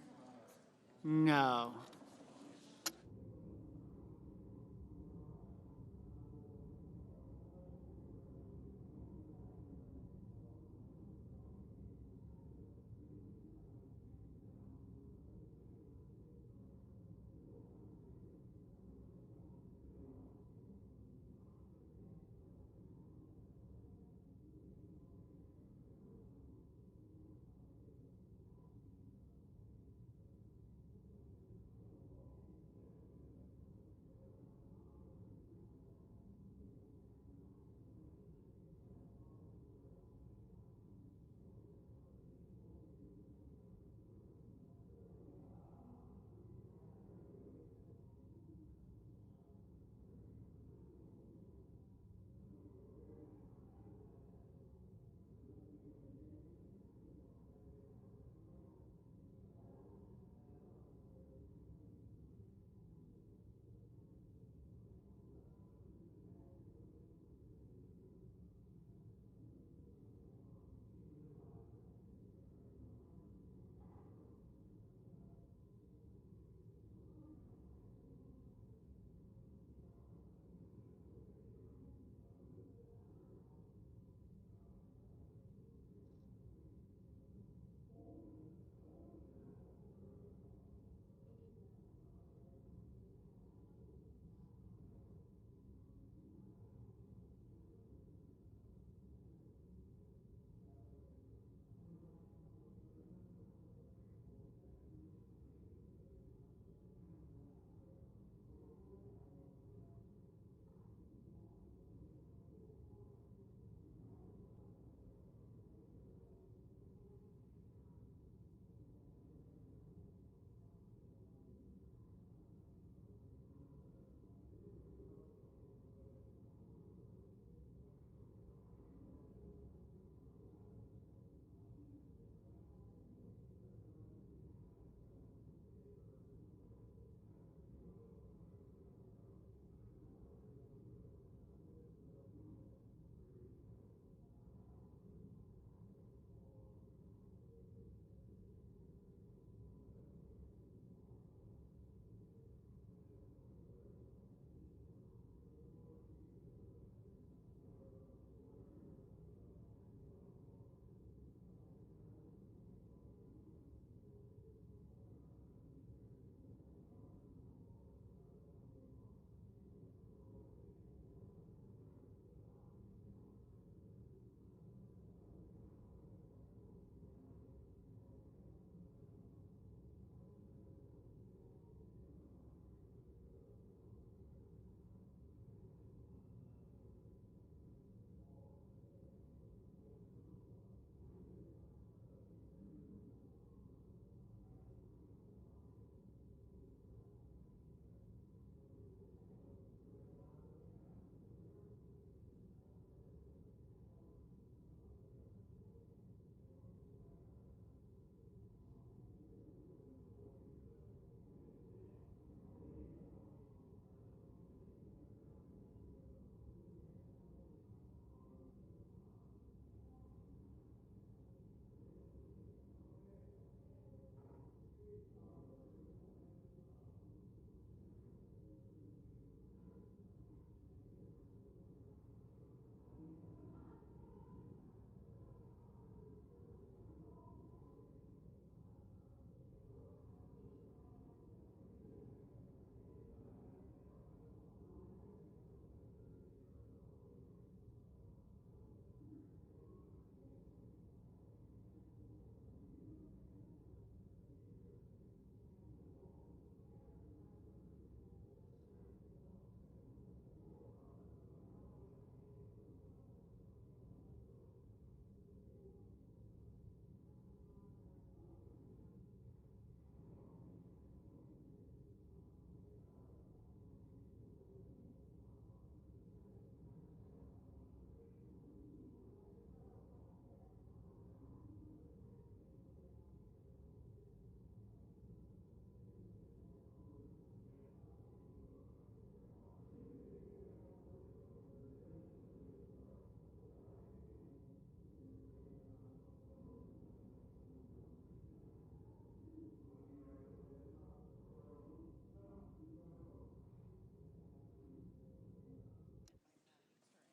no.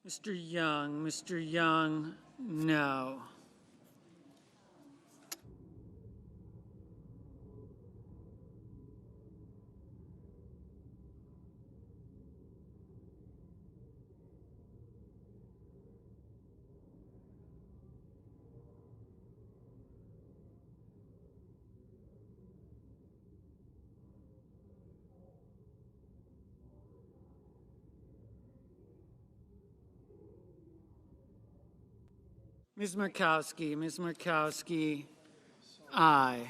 Mr. Young, no. Ms. Murkowski, aye.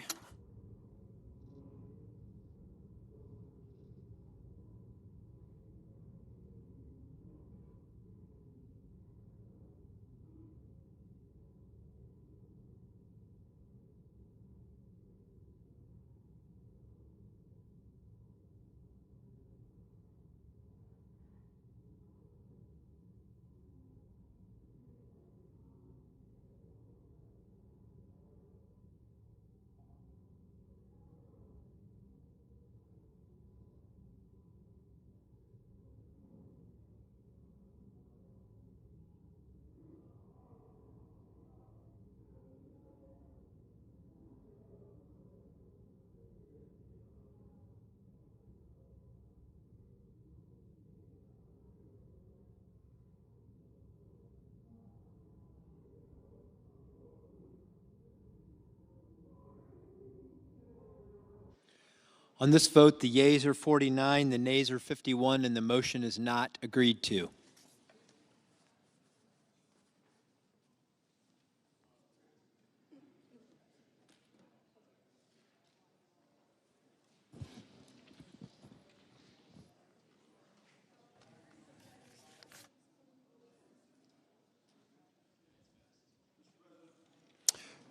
On this vote, the yeas are 49, the nays are 51, and the motion is not agreed to.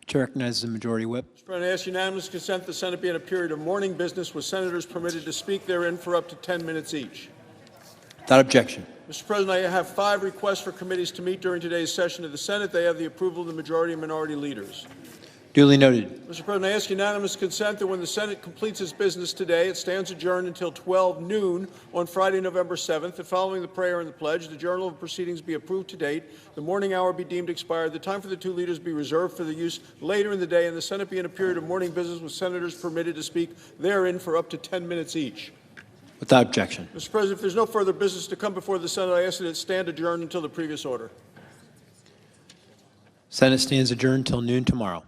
Chair recognizes the Majority Whip. Mr. President, I ask unanimous consent the Senate be in a period of morning business with senators permitted to speak therein for up to 10 minutes each. Without objection. Mr. President, I have 5 requests for committees to meet during today's session of the Senate. They have the approval of the majority and minority leaders. Duly noted. Mr. President, I ask unanimous consent that when the Senate completes its business today, it stands adjourned until 12 noon on Friday, November 7th, that following the prayer and the pledge, the journal of proceedings be approved to date, the morning hour be deemed expired, the time for the 2 leaders be reserved for the use later in the day, and the Senate be in a period of morning business with senators permitted to speak therein for up to 10 minutes each. Without objection. Mr. President, if there's no further business to come before the Senate, I ask that it stand adjourned until the previous order. Senate stands adjourned until noon tomorrow.